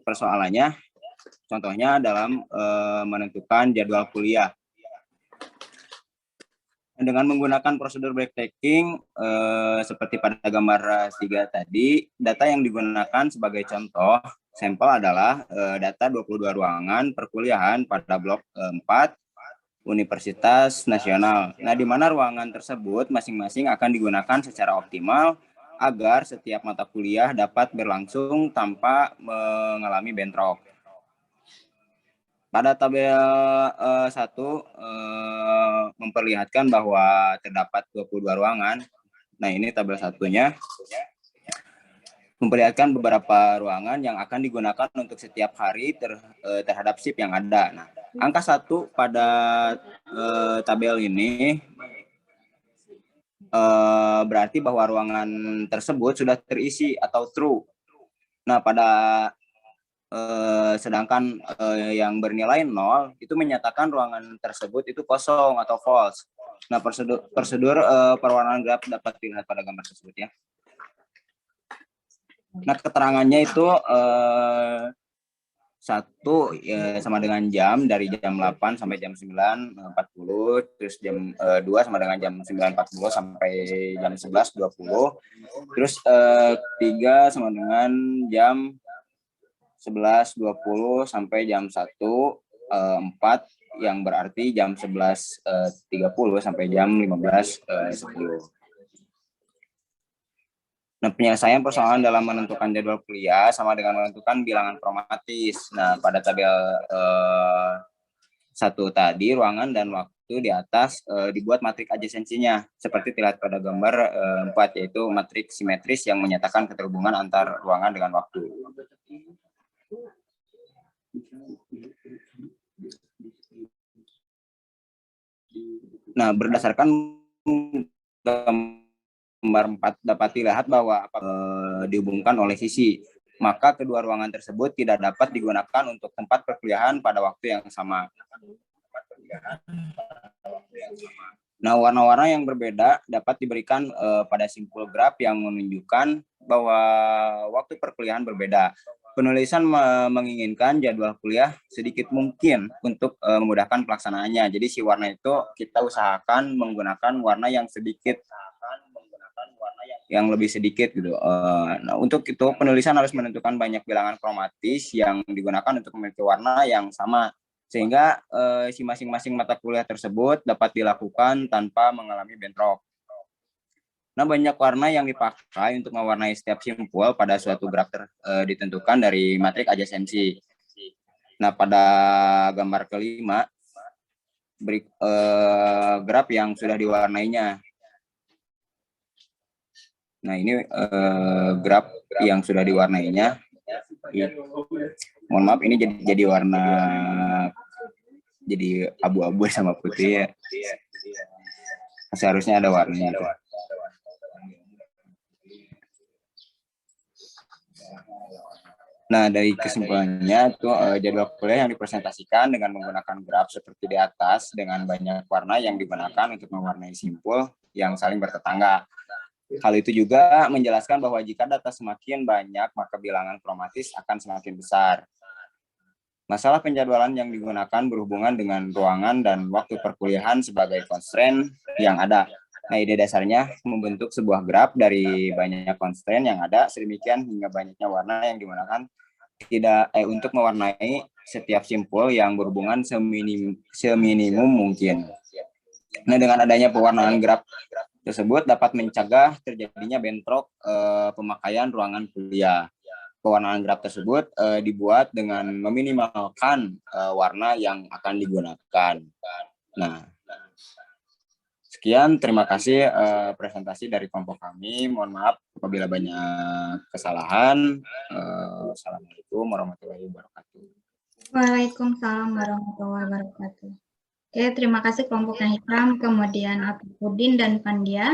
persoalannya contohnya dalam menentukan jadwal kuliah. Dengan menggunakan prosedur backtracking seperti pada gambar 3 tadi, data yang digunakan sebagai contoh sampel adalah data 22 ruangan perkuliahan pada blok 4 Universitas Nasional. Nah, di mana ruangan tersebut masing-masing akan digunakan secara optimal agar setiap mata kuliah dapat berlangsung tanpa mengalami bentrok. Pada tabel 1 memperlihatkan bahwa terdapat 22 ruangan. Nah, ini tabel 1-nya. memperlihatkan beberapa ruangan yang akan digunakan untuk setiap hari terhadap shift yang ada. Nah, angka 1 pada tabel ini berarti bahwa ruangan tersebut sudah terisi atau true. Nah, sedangkan yang bernilai 0 itu menyatakan ruangan tersebut itu kosong atau false. Nah, prosedur perwarnaan graf dapat dilihat pada gambar tersebut ya. Nah, keterangannya itu 1 sama dengan jam, dari jam 8 sampai jam 9.40, terus jam 2 sama dengan jam 9.40 sampai jam 11.20, terus 3 sama dengan jam 11.20 sampai jam 1, 4 yang berarti jam 11.30 sampai jam 15.10. Nah, penyelesaian persoalan dalam menentukan jadwal kuliah sama dengan menentukan bilangan kromatis. Nah, pada tabel 1 tadi, ruangan dan waktu di atas dibuat matrik adjasensinya, seperti terlihat pada gambar 4, yaitu matrik simetris yang menyatakan keterhubungan antar ruangan dengan waktu. Nah, berdasarkan gambar 4 dapat dilihat bahwa dihubungkan oleh sisi, maka kedua ruangan tersebut tidak dapat digunakan untuk tempat perkuliahan pada waktu yang sama. Nah, warna-warna yang berbeda dapat diberikan pada simpul graf yang menunjukkan bahwa waktu perkuliahan berbeda. Penulisan menginginkan jadwal kuliah sedikit mungkin untuk memudahkan pelaksanaannya. Jadi si warna itu kita usahakan menggunakan warna yang sedikit, yang lebih sedikit gitu. Nah, untuk itu penulisan harus menentukan banyak bilangan kromatis yang digunakan untuk memiliki warna yang sama, sehingga si masing-masing mata kuliah tersebut dapat dilakukan tanpa mengalami bentrok. Nah, banyak warna yang dipakai untuk mewarnai setiap simpul pada suatu graf ditentukan dari matrik adjasensi. Nah, pada gambar kelima, graf yang sudah diwarnainya. Nah, ini graf yang sudah diwarnainya. Mohon maaf, ini jadi warna, jadi abu-abu sama putih ya. Seharusnya ada warnanya itu. Nah, dari kesimpulannya itu jadwal kuliah yang dipresentasikan dengan menggunakan graf seperti di atas dengan banyak warna yang digunakan untuk mewarnai simpul yang saling bertetangga. Hal itu juga menjelaskan bahwa jika data semakin banyak, maka bilangan kromatis akan semakin besar. Masalah penjadwalan yang digunakan berhubungan dengan ruangan dan waktu perkuliahan sebagai constraint yang ada. Nah, ide dasarnya membentuk sebuah graf dari banyak constraint yang ada, sedemikian hingga banyaknya warna yang digunakan untuk mewarnai setiap simpul yang berhubungan seminimum mungkin. Nah, dengan adanya pewarnaan graf tersebut dapat mencegah terjadinya bentrok pemakaian ruangan kuliah. Pewarnaan graf tersebut dibuat dengan meminimalkan warna yang akan digunakan. Nah, sekian, terima kasih presentasi dari kelompok kami. Mohon maaf apabila banyak kesalahan. Assalamualaikum warahmatullahi wabarakatuh. Waalaikumsalam warahmatullahi wabarakatuh. Oke, terima kasih kelompoknya Hikam, kemudian Apipudin dan Pandia.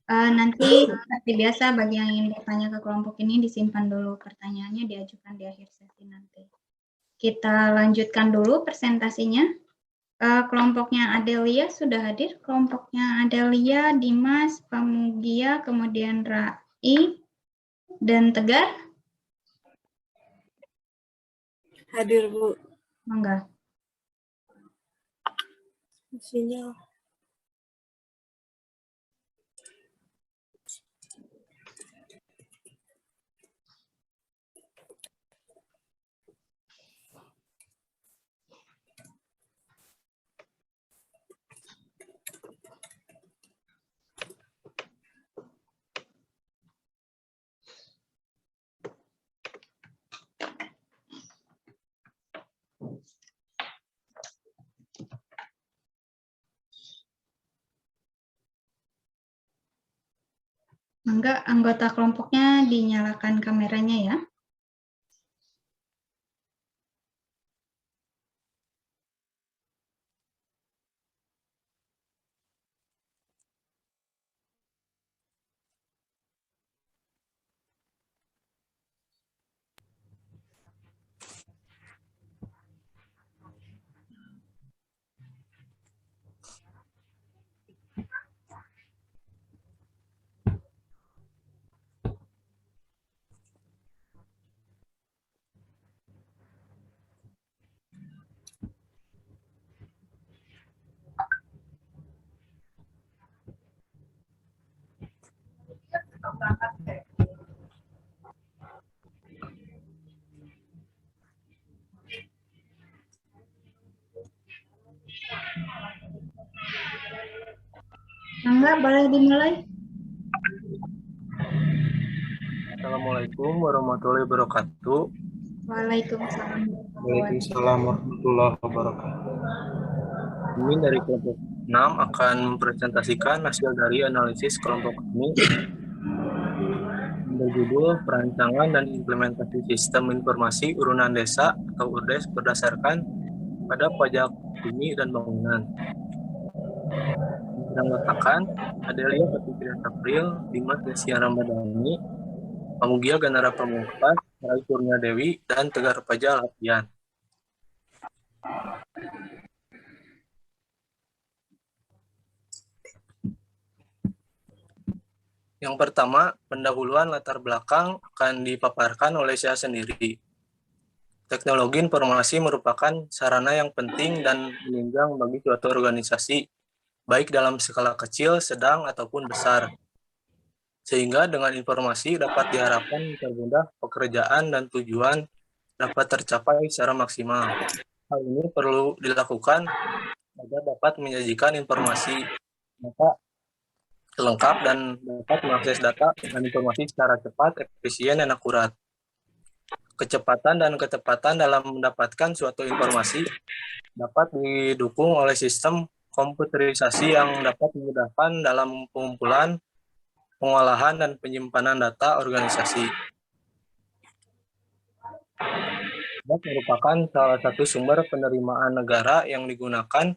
Nanti seperti biasa bagi yang ingin bertanya ke kelompok ini disimpan dulu pertanyaannya, diajukan di akhir sesi nanti. Kita lanjutkan dulu presentasinya. Kelompoknya Adelia sudah hadir. Kelompoknya Adelia, Dimas, Pamugia, kemudian Rai, dan Tegar. Hadir, Bu. Mangga. Sinyal. Mangga anggota kelompoknya dinyalakan kameranya ya. Mangga boleh dimulai. Assalamualaikum warahmatullahi wabarakatuh. Waalaikumsalam. Waalaikumsalam warahmatullahi wabarakatuh. Kami dari kelompok 6 akan mempresentasikan hasil dari analisis kelompok kami berjudul Perancangan dan Implementasi Sistem Informasi Urunan Desa atau URDES berdasarkan pada pajak bumi dan bangunan. Dianggotakan Adelia Patria April, Dimas Desia Ramadhani, Pamugia Ganara Pamungkas, Rai Kurnia Dewi, dan Tegar Paja Latian. Yang pertama, pendahuluan latar belakang akan dipaparkan oleh saya sendiri. Teknologi informasi merupakan sarana yang penting dan menunjang bagi suatu organisasi, baik dalam skala kecil, sedang, ataupun besar. Sehingga dengan informasi dapat diharapkan mempermudah pekerjaan dan tujuan dapat tercapai secara maksimal. Hal ini perlu dilakukan agar dapat menyajikan informasi data lengkap dan dapat mengakses data dan informasi secara cepat, efisien, dan akurat. Kecepatan dan ketepatan dalam mendapatkan suatu informasi dapat didukung oleh sistem komputerisasi yang dapat memudahkan dalam pengumpulan, pengolahan, dan penyimpanan data organisasi. Dan merupakan salah satu sumber penerimaan negara yang digunakan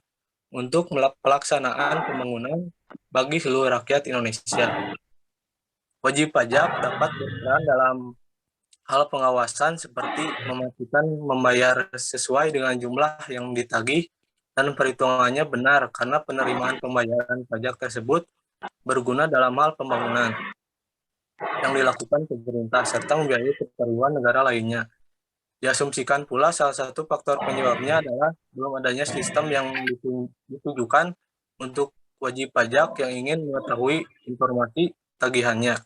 untuk pelaksanaan pembangunan bagi seluruh rakyat Indonesia. Wajib pajak dapat berperan dalam hal pengawasan seperti memastikan membayar sesuai dengan jumlah yang ditagih dan perhitungannya benar karena penerimaan pembayaran pajak tersebut berguna dalam hal pembangunan yang dilakukan pemerintah serta membiayai keperluan negara lainnya. Diasumsikan pula salah satu faktor penyebabnya adalah belum adanya sistem yang ditujukan untuk wajib pajak yang ingin mengetahui informasi tagihannya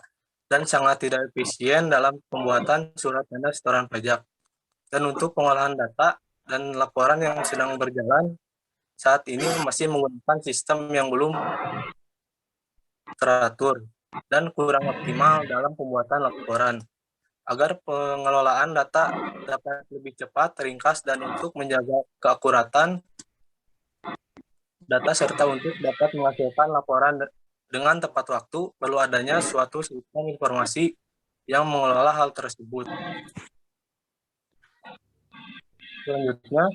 dan sangat tidak efisien dalam pembuatan surat tanda setoran pajak. Dan untuk pengolahan data dan laporan yang sedang berjalan saat ini masih menggunakan sistem yang belum teratur dan kurang optimal dalam pembuatan laporan. Agar pengelolaan data dapat lebih cepat, ringkas, dan untuk menjaga keakuratan data serta untuk dapat menghasilkan laporan dengan tepat waktu, perlu adanya suatu sistem informasi yang mengelola hal tersebut. Selanjutnya,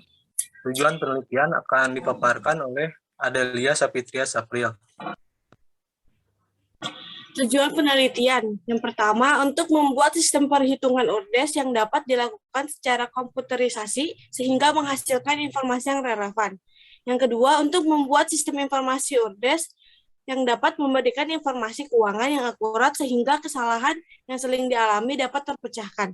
tujuan penelitian akan dipaparkan oleh Adelia Sapitria Sapril. Tujuan penelitian. Yang pertama, untuk membuat sistem perhitungan URDES yang dapat dilakukan secara komputerisasi sehingga menghasilkan informasi yang relevan. Yang kedua, untuk membuat sistem informasi URDES yang dapat memberikan informasi keuangan yang akurat sehingga kesalahan yang sering dialami dapat terpecahkan.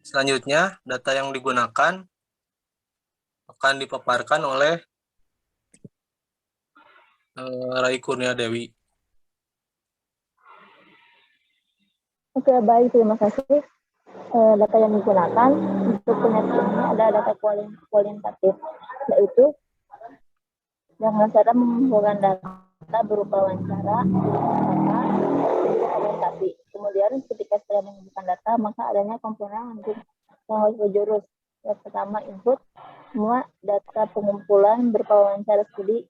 Selanjutnya, data yang digunakan akan dipaparkan oleh Rai Kurnia Dewi. Oke, baik. Terima kasih. Data yang digunakan untuk penelitian ini adalah data kualitatif, yaitu yang cara mengumpulkan data data berupa wawancara, maka dokumentasi. Kemudian ketika setelah mengumpulkan data, maka adanya komponen untuk jurus. Yang pertama input, semua data pengumpulan berupa wawancara studi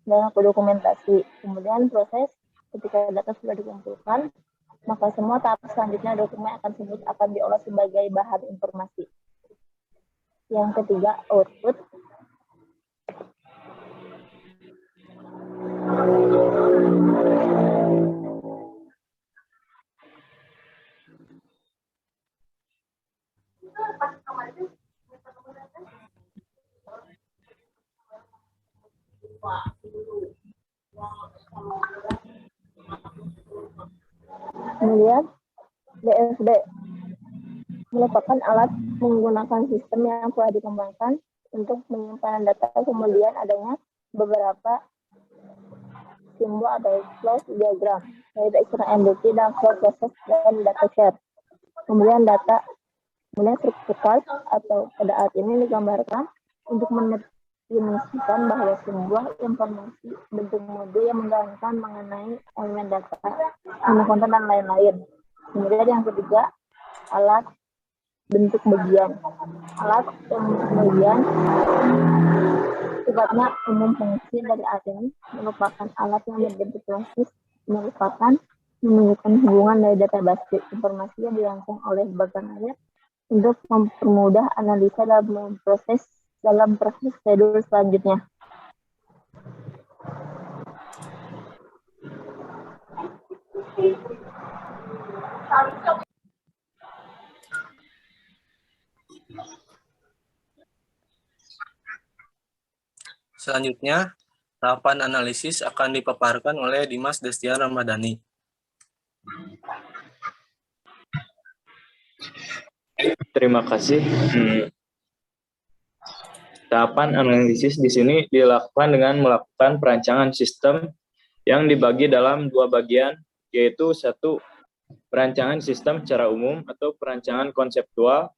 dan dokumentasi. Kemudian proses, ketika data sudah dikumpulkan, maka semua tahap selanjutnya dokumen akan diolah sebagai bahan informasi. Yang ketiga, output. Kemudian DFD merupakan alat menggunakan sistem yang telah dikembangkan untuk penyimpanan data. Kemudian adanya beberapa simbol atau flow diagram, yaitu eksternal MDT dan flow process dan data share. Kemudian struktur class atau pada alat ini digambarkan untuk mendefinisikan bahwa sebuah informasi bentuk mode yang menggabungkan mengenai elemen data, konten dan lain-lain. Kemudian yang ketiga, alat bentuk bagian. Alat yang bentuk bagian sifatnya umum. Fungsi dari alat ini merupakan alat yang berbentuk klasik, merupakan menunjukkan hubungan dari data basis informasi yang dirangsang oleh bagian alat untuk mempermudah analisa dalam proses prosedur selanjutnya. Selanjutnya, tahapan analisis akan dipaparkan oleh Dimas Destia Ramadhani. Terima kasih. Tahapan analisis di sini dilakukan dengan melakukan perancangan sistem yang dibagi dalam dua bagian, yaitu satu, perancangan sistem secara umum atau perancangan konseptual,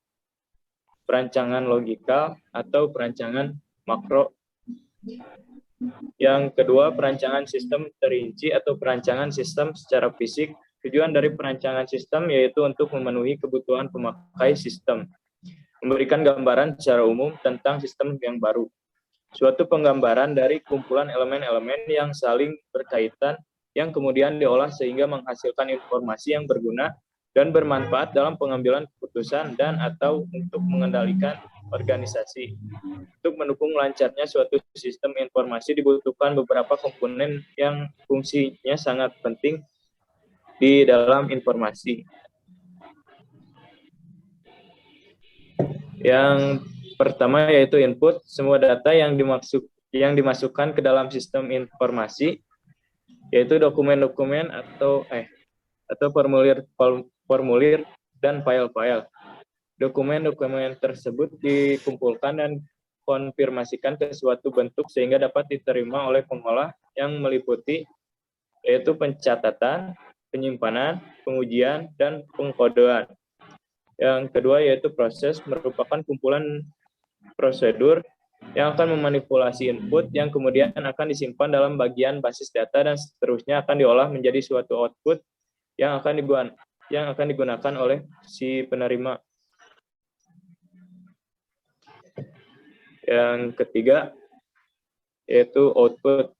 perancangan logikal atau perancangan makro. Yang kedua, perancangan sistem terinci atau perancangan sistem secara fisik. Tujuan dari perancangan sistem yaitu untuk memenuhi kebutuhan pemakai sistem, memberikan gambaran secara umum tentang sistem yang baru. Suatu penggambaran dari kumpulan elemen-elemen yang saling berkaitan yang kemudian diolah sehingga menghasilkan informasi yang berguna dan bermanfaat dalam pengambilan keputusan dan atau untuk mengendalikan organisasi. Untuk mendukung lancarnya suatu sistem informasi dibutuhkan beberapa komponen yang fungsinya sangat penting di dalam informasi. Yang pertama yaitu input, semua data yang dimasukkan ke dalam sistem informasi, yaitu dokumen-dokumen atau formulir dan file-file. Dokumen-dokumen tersebut dikumpulkan dan konfirmasikan ke suatu bentuk sehingga dapat diterima oleh pengolah yang meliputi yaitu pencatatan, penyimpanan, pengujian, dan pengkodean. Yang kedua yaitu proses, merupakan kumpulan prosedur yang akan memanipulasi input yang kemudian akan disimpan dalam bagian basis data dan seterusnya akan diolah menjadi suatu output yang akan digunakan oleh si penerima. Yang ketiga yaitu output.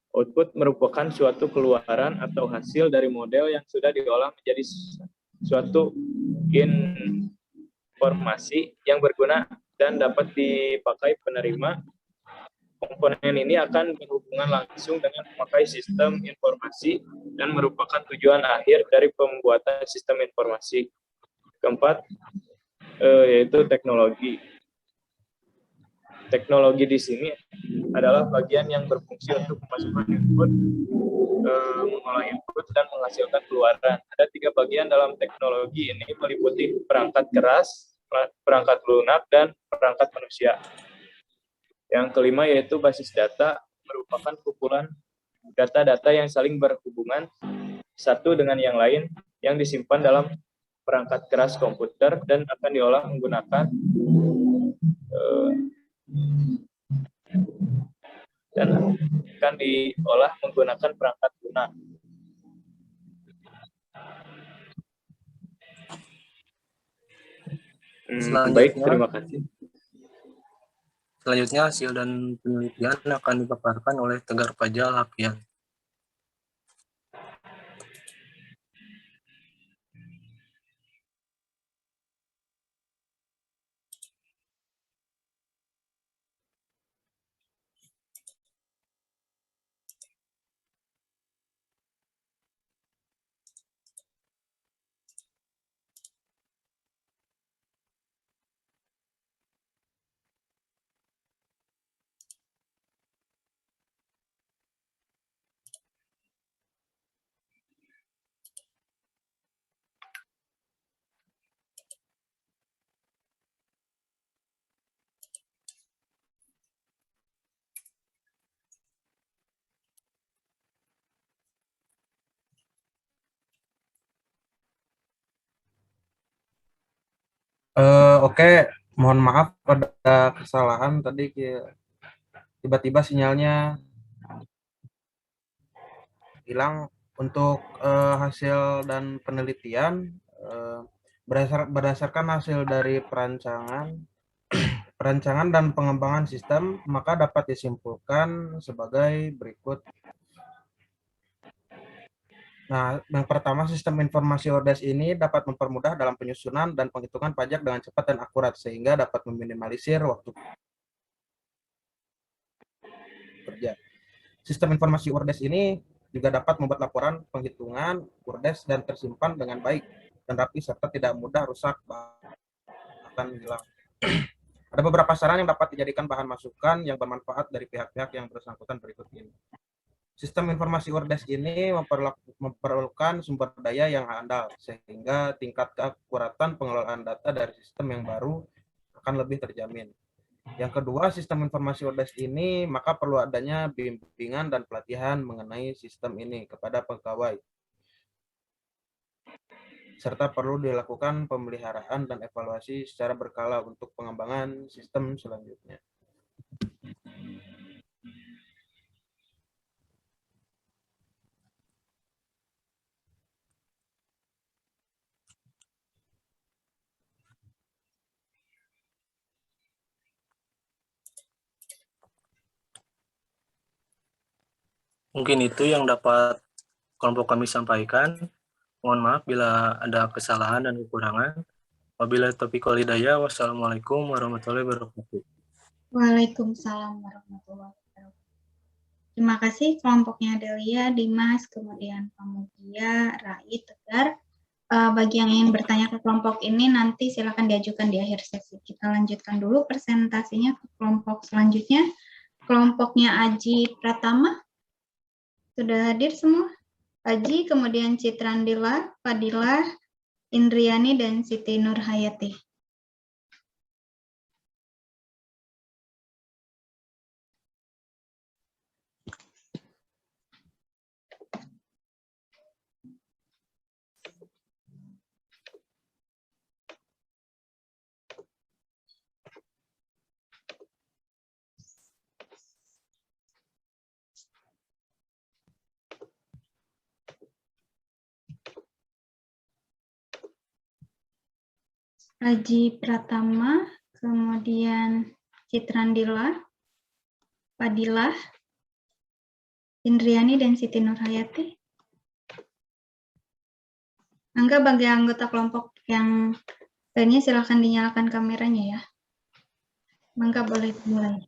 Output merupakan suatu keluaran atau hasil dari model yang sudah diolah menjadi suatu informasi yang berguna dan dapat dipakai penerima. Komponen ini akan berhubungan langsung dengan pemakai sistem informasi dan merupakan tujuan akhir dari pembuatan sistem informasi. Keempat, yaitu teknologi. Teknologi di sini adalah bagian yang berfungsi untuk memasukkan input, mengolah input, dan menghasilkan keluaran. Ada 3 bagian dalam teknologi ini, meliputi perangkat keras, perangkat lunak, dan perangkat manusia. Yang kelima yaitu basis data, merupakan kumpulan data-data yang saling berhubungan satu dengan yang lain yang disimpan dalam perangkat keras komputer dan akan diolah menggunakan dan akan diolah menggunakan perangkat lunak. Baik, terima kasih. Selanjutnya hasil dan penelitian akan dipaparkan oleh Tegar Fajar Hafian. Oke, mohon maaf ada kesalahan tadi, tiba-tiba sinyalnya hilang. Untuk hasil dan penelitian berdasarkan hasil dari perancangan dan pengembangan sistem, maka dapat disimpulkan sebagai berikut. Nah, yang pertama, sistem informasi ORDES ini dapat mempermudah dalam penyusunan dan penghitungan pajak dengan cepat dan akurat, sehingga dapat meminimalisir waktu kerja. Sistem informasi ORDES ini juga dapat membuat laporan penghitungan ORDES dan tersimpan dengan baik dan rapi, serta tidak mudah rusak bahkan hilang. Ada beberapa saran yang dapat dijadikan bahan masukan yang bermanfaat dari pihak-pihak yang bersangkutan berikut ini. Sistem informasi ORDES ini memerlukan sumber daya yang handal, sehingga tingkat keakuratan pengelolaan data dari sistem yang baru akan lebih terjamin. Yang kedua, sistem informasi ORDES ini maka perlu adanya bimbingan dan pelatihan mengenai sistem ini kepada pegawai, serta perlu dilakukan pemeliharaan dan evaluasi secara berkala untuk pengembangan sistem selanjutnya. Mungkin itu yang dapat kelompok kami sampaikan. Mohon maaf bila ada kesalahan dan kekurangan. Wabillahi taufiq wal hidayah. Wassalamualaikum warahmatullahi wabarakatuh. Waalaikumsalam warahmatullahi wabarakatuh. Terima kasih kelompoknya Delia, Dimas, kemudian Pamudia, Rai, Tegar. Bagi yang ingin bertanya ke kelompok ini nanti silakan diajukan di akhir sesi. Kita lanjutkan dulu presentasinya ke kelompok selanjutnya. Kelompoknya Aji Pratama. Sudah hadir semua? Aji, kemudian Citrandila, Fadilah, Indriani, dan Siti Nurhayati. Aji Pratama, kemudian Citrandila, Fadilah, Indriani, dan Siti Nurhayati. Angga, bagi anggota kelompok yang lainnya silakan dinyalakan kameranya ya. Mangga boleh mulai.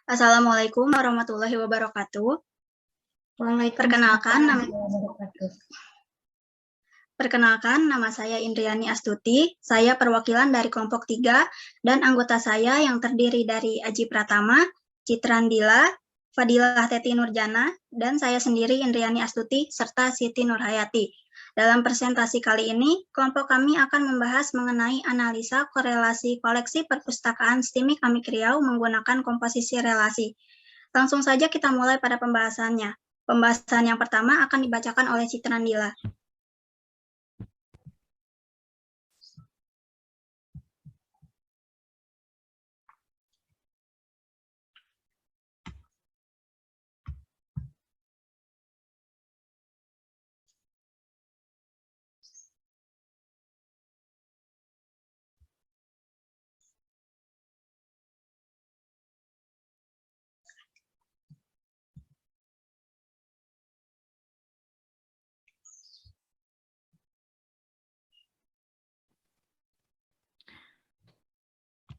Assalamualaikum warahmatullahi wabarakatuh. Perkenalkan, nama saya Indriani Astuti. Saya perwakilan dari kelompok 3 dan anggota saya yang terdiri dari Aji Pratama, Citrandila, Fadilah Teti Nurjana, dan saya sendiri Indriani Astuti serta Siti Nurhayati. Dalam presentasi kali ini, kelompok kami akan membahas mengenai analisa korelasi koleksi perpustakaan STIMIK Amik Riau menggunakan komposisi relasi. Langsung saja kita mulai pada pembahasannya. Pembahasan yang pertama akan dibacakan oleh Citrandila.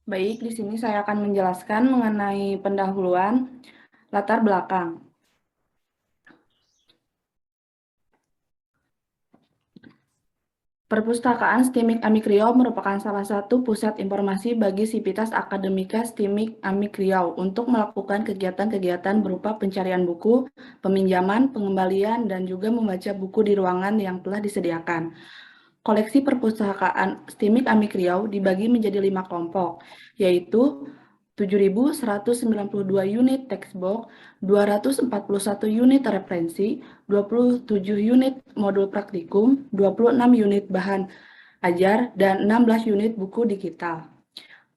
Baik, di sini saya akan menjelaskan mengenai pendahuluan latar belakang. Perpustakaan STIMIK Amik Riau merupakan salah satu pusat informasi bagi Sivitas Akademika STIMIK Amik Riau untuk melakukan kegiatan-kegiatan berupa pencarian buku, peminjaman, pengembalian, dan juga membaca buku di ruangan yang telah disediakan. Koleksi perpustakaan STIMIK Amik Riau dibagi menjadi 5 kelompok, yaitu 7.192 unit textbook, 241 unit referensi, 27 unit modul praktikum, 26 unit bahan ajar, dan 16 unit buku digital.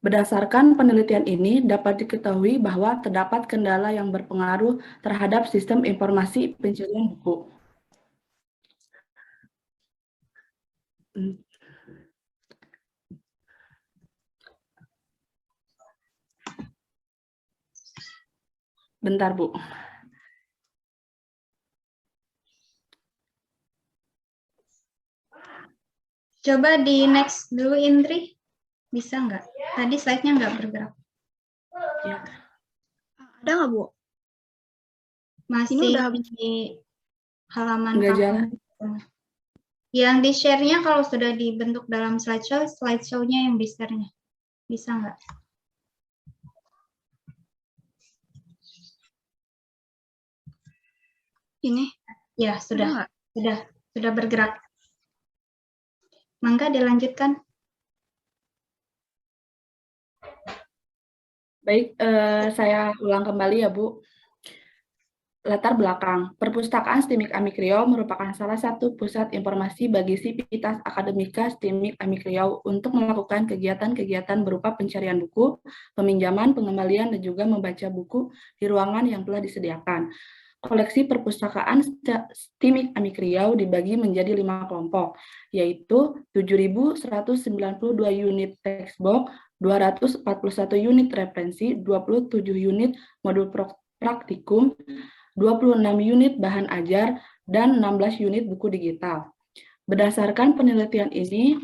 Berdasarkan penelitian ini, dapat diketahui bahwa terdapat kendala yang berpengaruh terhadap sistem informasi pencarian buku. Bentar, Bu. Coba di next dulu, Indri. Bisa nggak? Tadi slide-nya nggak bergerak. Ya. Ada nggak, Bu? Masih Ini udah di halaman Nggak kamu. jalan. Yang di share-nya kalau sudah dibentuk dalam slideshow-nya yang di share-nya. Bisa nggak? Ini? Ya, sudah. Udah Sudah bergerak. Mangga dilanjutkan. Baik, saya ulang kembali ya, Bu. Latar belakang, Perpustakaan STIMIK Amik Riau merupakan salah satu pusat informasi bagi Sivitas Akademika STIMIK Amik Riau untuk melakukan kegiatan-kegiatan berupa pencarian buku, peminjaman, pengembalian, dan juga membaca buku di ruangan yang telah disediakan. Koleksi perpustakaan STIMIK Amik Riau dibagi menjadi 5 kelompok, yaitu 7.192 unit textbook, 241 unit referensi, 27 unit modul praktikum, 26 unit bahan ajar, dan 16 unit buku digital. Berdasarkan penelitian ini,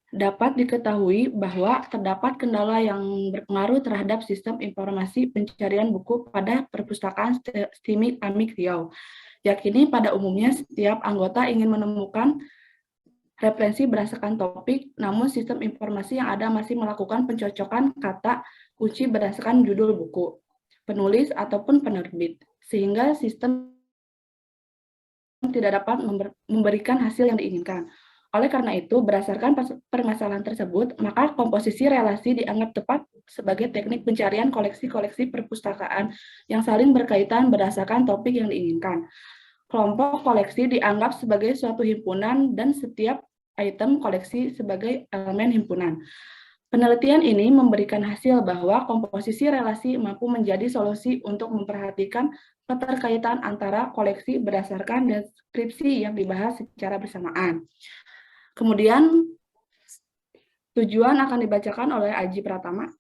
dapat diketahui bahwa terdapat kendala yang berpengaruh terhadap sistem informasi pencarian buku pada perpustakaan STIMIK Amik Riau. Yakini pada umumnya setiap anggota ingin menemukan referensi berdasarkan topik, namun sistem informasi yang ada masih melakukan pencocokan kata kunci berdasarkan judul buku, penulis, ataupun penerbit, sehingga sistem tidak dapat memberikan hasil yang diinginkan. Oleh karena itu, berdasarkan permasalahan tersebut, maka komposisi relasi dianggap tepat sebagai teknik pencarian koleksi-koleksi perpustakaan yang saling berkaitan berdasarkan topik yang diinginkan. Kelompok koleksi dianggap sebagai suatu himpunan dan setiap item koleksi sebagai elemen himpunan. Penelitian ini memberikan hasil bahwa komposisi relasi mampu menjadi solusi untuk memperhatikan keterkaitan antara koleksi berdasarkan deskripsi yang dibahas secara bersamaan. Kemudian, tujuan akan dibacakan oleh Aji Pratama.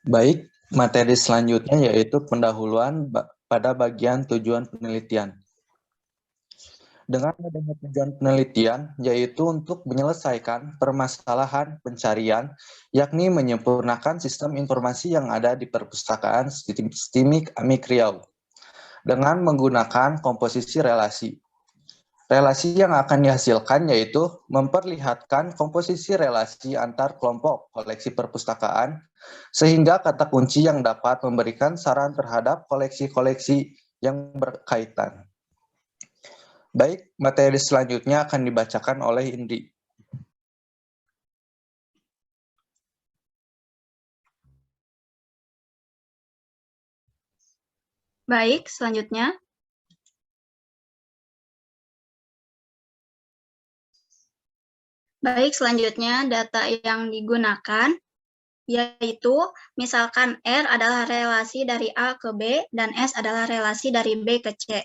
Baik, materi selanjutnya yaitu pendahuluan pada bagian tujuan penelitian. Dengan adanya tujuan penelitian, yaitu untuk menyelesaikan permasalahan pencarian, yakni menyempurnakan sistem informasi yang ada di perpustakaan STIMIK Amik Riau, dengan menggunakan komposisi relasi. Relasi yang akan dihasilkan yaitu memperlihatkan komposisi relasi antar kelompok koleksi perpustakaan, sehingga kata kunci yang dapat memberikan saran terhadap koleksi-koleksi yang berkaitan. Baik, materi selanjutnya akan dibacakan oleh Indri. Baik, selanjutnya. Baik, selanjutnya data yang digunakan yaitu misalkan R adalah relasi dari A ke B dan S adalah relasi dari B ke C.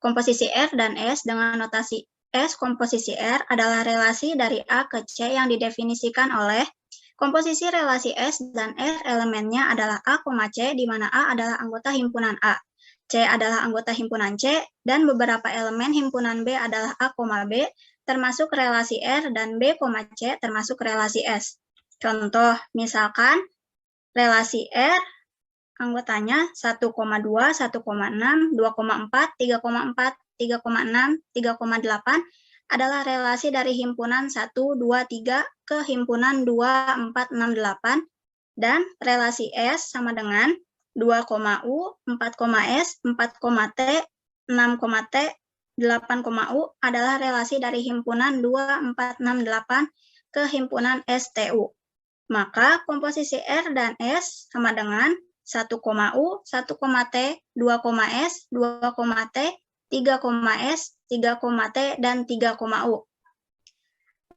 Komposisi R dan S dengan notasi S komposisi R adalah relasi dari A ke C yang didefinisikan oleh komposisi relasi S dan R elemennya adalah A, C, di mana A adalah anggota himpunan A, C adalah anggota himpunan C, dan beberapa elemen himpunan B adalah A, B, termasuk relasi R dan B, C termasuk relasi S. Contoh, misalkan relasi R anggotanya 1,2, 1,6, 2,4, 3,4, 3,6, 3,8 adalah relasi dari himpunan 1, 2, 3 ke himpunan 2, 4, 6, 8, dan relasi S sama dengan 2,U, 4,S, 4,T, 6,T, 8,U adalah relasi dari himpunan 2, 4, 6, 8 ke himpunan STU. Maka komposisi R dan S sama dengan 1,U, 1,T, 2,S, 2,T, 3,S, 3,T, dan 3,U.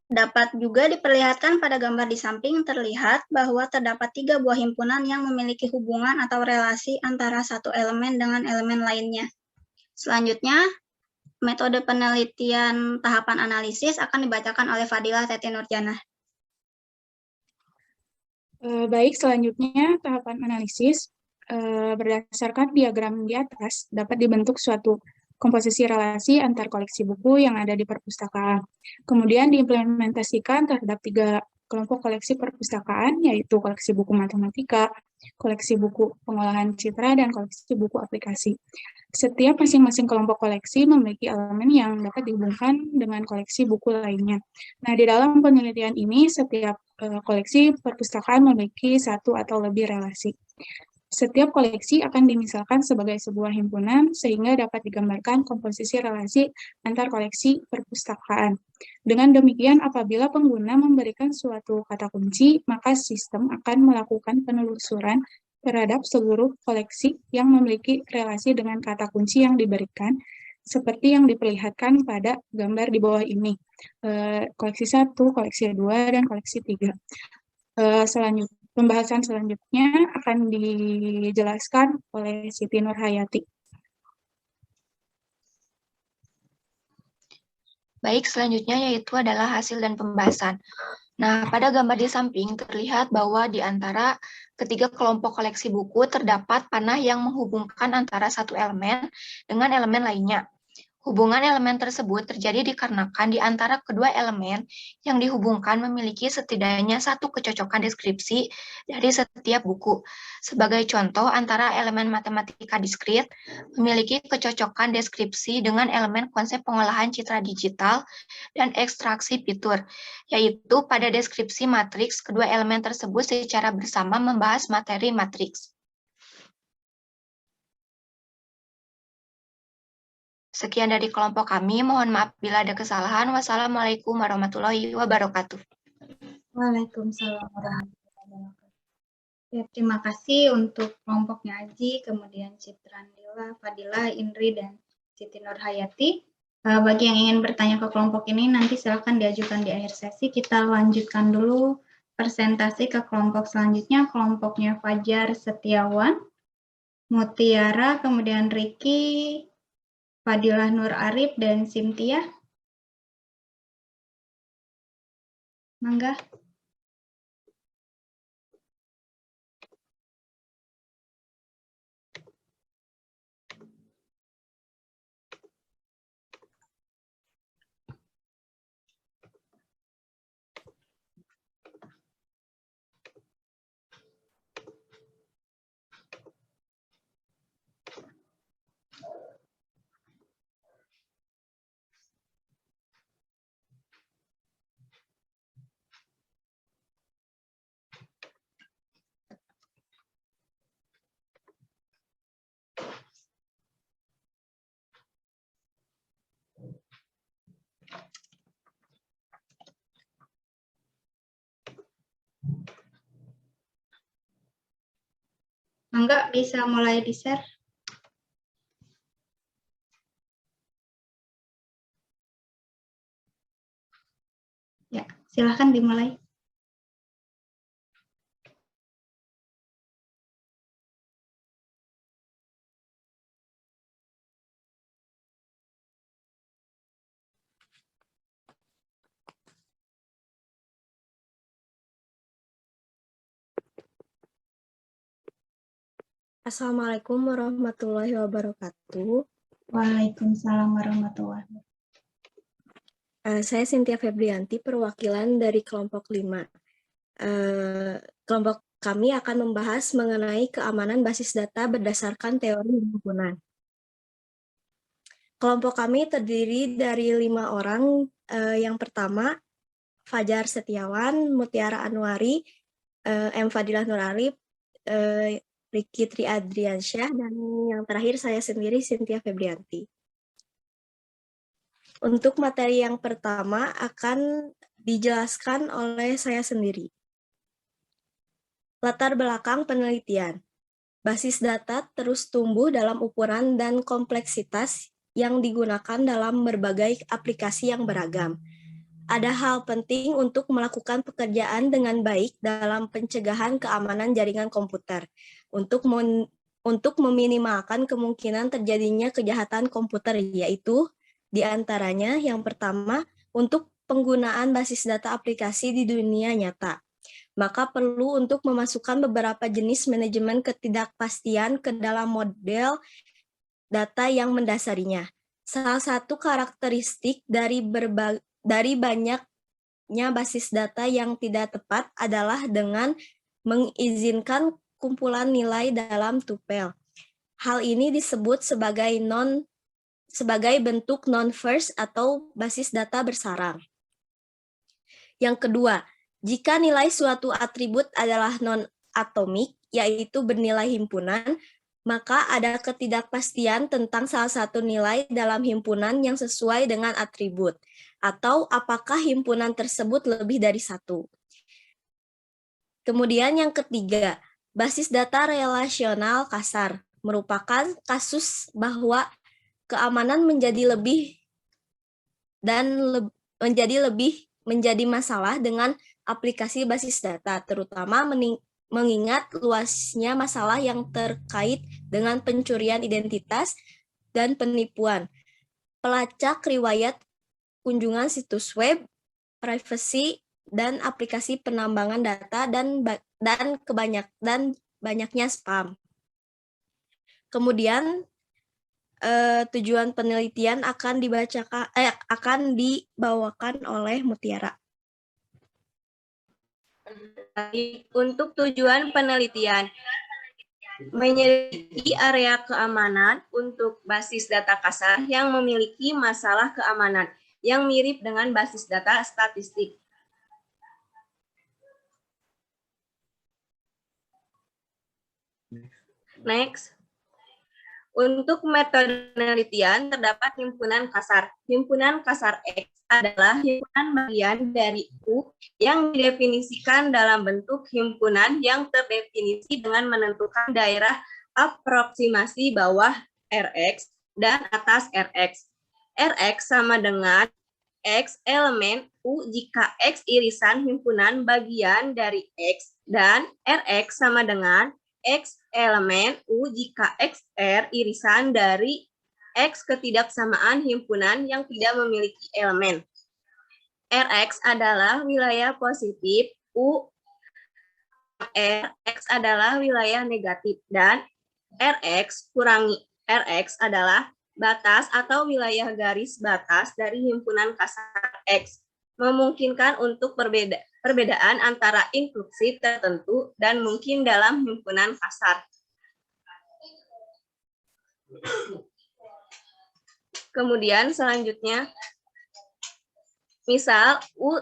Dapat juga diperlihatkan pada gambar di samping terlihat bahwa terdapat 3 buah himpunan yang memiliki hubungan atau relasi antara satu elemen dengan elemen lainnya. Selanjutnya, metode penelitian tahapan analisis akan dibacakan oleh Fadilah Teti Nurjana. Baik, selanjutnya tahapan analisis berdasarkan diagram di atas dapat dibentuk suatu komposisi relasi antar koleksi buku yang ada di perpustakaan. Kemudian diimplementasikan terhadap 3 kelompok koleksi perpustakaan, yaitu koleksi buku matematika, koleksi buku pengolahan citra, dan koleksi buku aplikasi. Setiap masing-masing kelompok koleksi memiliki elemen yang dapat dihubungkan dengan koleksi buku lainnya. Nah, di dalam penelitian ini, setiap koleksi perpustakaan memiliki 1 atau lebih relasi. Setiap koleksi akan dimisalkan sebagai sebuah himpunan sehingga dapat digambarkan komposisi relasi antar koleksi perpustakaan. Dengan demikian, apabila pengguna memberikan suatu kata kunci, maka sistem akan melakukan penelusuran terhadap seluruh koleksi yang memiliki relasi dengan kata kunci yang diberikan, seperti yang diperlihatkan pada gambar di bawah ini. Koleksi 1, koleksi 2, dan koleksi 3. Pembahasan selanjutnya akan dijelaskan oleh Siti Nurhayati. Baik, selanjutnya yaitu adalah hasil dan pembahasan. Nah, pada gambar di samping terlihat bahwa di antara ketiga kelompok koleksi buku terdapat panah yang menghubungkan antara satu elemen dengan elemen lainnya. Hubungan elemen tersebut terjadi dikarenakan di antara kedua elemen yang dihubungkan memiliki setidaknya satu kecocokan deskripsi dari setiap buku. Sebagai contoh, antara elemen matematika diskrit memiliki kecocokan deskripsi dengan elemen konsep pengolahan citra digital dan ekstraksi fitur, yaitu pada deskripsi matriks, kedua elemen tersebut secara bersama membahas materi matriks. Sekian dari kelompok kami, mohon maaf bila ada kesalahan. Wassalamualaikum warahmatullahi wabarakatuh. Waalaikumsalam warahmatullahi wabarakatuh. Ya, terima kasih untuk kelompoknya Aji, kemudian Citrandila, Fadila, Indri, dan Siti Nurhayati. Bagi yang ingin bertanya ke kelompok ini, nanti silakan diajukan di akhir sesi. Kita lanjutkan dulu presentasi ke kelompok selanjutnya, kelompoknya Fajar Setiawan, Mutiara, kemudian Riki, Fadilah Nur Arif, dan Cynthia. Mangga. Mangga bisa mulai di-share. Ya, silahkan dimulai. Assalamualaikum warahmatullahi wabarakatuh. Waalaikumsalam warahmatullahi wabarakatuh. Saya Cynthia Febrianti, perwakilan dari kelompok 5. Kelompok kami akan membahas mengenai keamanan basis data berdasarkan teori himpunan. Kelompok kami terdiri dari 5 orang. Yang pertama, Fajar Setiawan, Mutiara Anwari, M. Fadilah Nuralip, Riki Tri Adriansyah, dan yang terakhir saya sendiri, Cynthia Febrianti. Untuk materi yang pertama akan dijelaskan oleh saya sendiri. Latar belakang penelitian. Basis data terus tumbuh dalam ukuran dan kompleksitas yang digunakan dalam berbagai aplikasi yang beragam. Ada hal penting untuk melakukan pekerjaan dengan baik dalam pencegahan keamanan jaringan komputer untuk meminimalkan kemungkinan terjadinya kejahatan komputer, yaitu di antaranya yang pertama, untuk penggunaan basis data aplikasi di dunia nyata. Maka perlu untuk memasukkan beberapa jenis manajemen ketidakpastian ke dalam model data yang mendasarinya. Salah satu karakteristik dari banyaknya basis data yang tidak tepat adalah dengan mengizinkan kumpulan nilai dalam tupel. Hal ini disebut sebagai bentuk non-first atau basis data bersarang. Yang kedua, jika nilai suatu atribut adalah non-atomik, yaitu bernilai himpunan, maka ada ketidakpastian tentang salah satu nilai dalam himpunan yang sesuai dengan atribut, atau apakah himpunan tersebut lebih dari satu. Kemudian yang ketiga, basis data relasional kasar merupakan kasus bahwa keamanan menjadi masalah dengan aplikasi basis data, terutama mengingat luasnya masalah yang terkait dengan pencurian identitas dan penipuan, pelacak riwayat kunjungan situs web, privasi, dan aplikasi penambangan data dan banyaknya spam. Kemudian tujuan penelitian akan dibawakan oleh Mutiara. Untuk tujuan penelitian, menyelidiki area keamanan untuk basis data kasar yang memiliki masalah keamanan yang mirip dengan basis data statistik. Next. Untuk metode penelitian terdapat himpunan kasar. Himpunan kasar X adalah himpunan bagian dari U yang didefinisikan dalam bentuk himpunan yang terdefinisi dengan menentukan daerah aproksimasi bawah Rx dan atas Rx. Rx sama dengan X elemen U jika X irisan himpunan bagian dari X, dan Rx sama dengan X elemen U jika XR irisan dari X ketidaksamaan himpunan yang tidak memiliki elemen. Rx adalah wilayah positif, U Rx adalah wilayah negatif, dan Rx kurangi Rx adalah batas atau wilayah garis batas dari himpunan kasar X, memungkinkan untuk perbedaan antara instruksi tertentu dan mungkin dalam himpunan kasar. Kemudian selanjutnya, misal U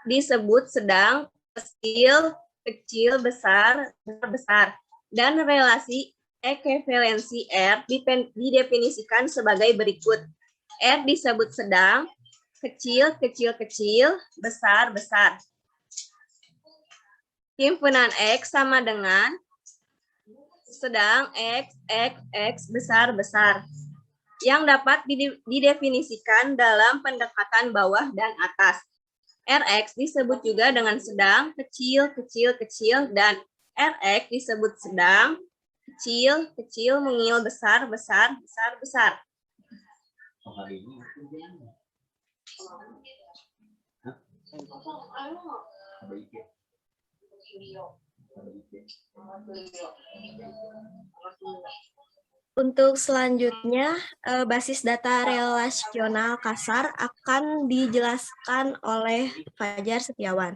disebut sedang, kecil, kecil, besar, besar, dan relasi ekuivalensi R didefinisikan sebagai berikut. R disebut sedang, kecil, kecil, kecil, besar, besar. Himpunan X sama dengan sedang X, X, X, besar, besar. Yang dapat didefinisikan dalam pendekatan bawah dan atas. Rx disebut juga dengan sedang, kecil, kecil, kecil, dan Rx disebut sedang, kecil, kecil, mungil, besar, besar, besar, besar. Untuk selanjutnya, basis data relasional kasar akan dijelaskan oleh Fajar Setiawan.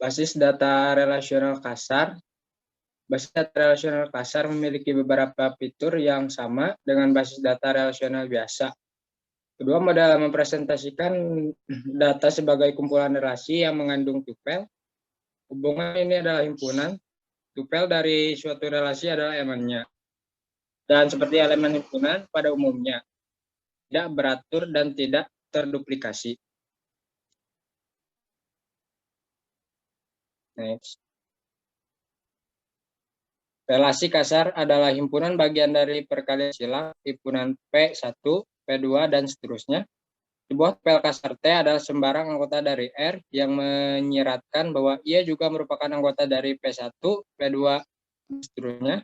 Basis data relasional kasar. Basis data relasional kasar memiliki beberapa fitur yang sama dengan basis data relasional biasa. Kedua model mempresentasikan data sebagai kumpulan relasi yang mengandung tupel. Hubungan ini adalah himpunan. Tupel dari suatu relasi adalah elemennya. Dan seperti elemen himpunan pada umumnya, tidak beratur dan tidak terduplikasi. Next. Relasi kasar adalah himpunan bagian dari perkalian silang, himpunan P1, P2, dan seterusnya. Sebuah tupel kasar T adalah sembarang anggota dari R yang menyiratkan bahwa ia juga merupakan anggota dari P1, P2, dan seterusnya.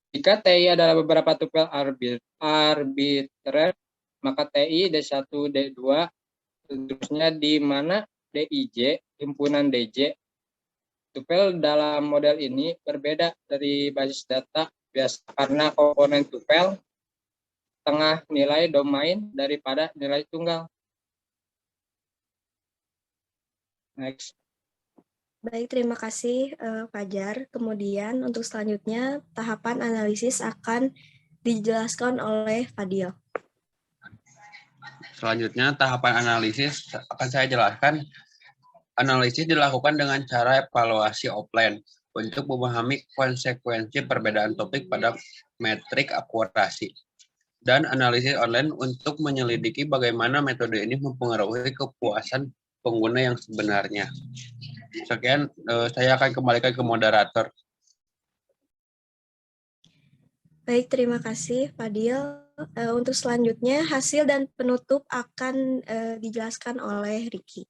Jika TI adalah beberapa tupel arbitrer, maka TI D1, D2, seterusnya di mana DIJ, himpunan DJ. Tupel dalam model ini berbeda dari basis data biasa karena komponen tupel tengah nilai domain daripada nilai tunggal. Next. Baik, terima kasih Fajar. Kemudian untuk selanjutnya tahapan analisis akan dijelaskan oleh Fadil. Selanjutnya tahapan analisis akan saya jelaskan. Analisis dilakukan dengan cara evaluasi offline untuk memahami konsekuensi perbedaan topik pada metrik akurasi. Dan analisis online untuk menyelidiki bagaimana metode ini mempengaruhi kepuasan pengguna yang sebenarnya. Sekian, saya akan kembalikan ke moderator. Baik, terima kasih Fadil. Untuk selanjutnya, hasil dan penutup akan dijelaskan oleh Ricky.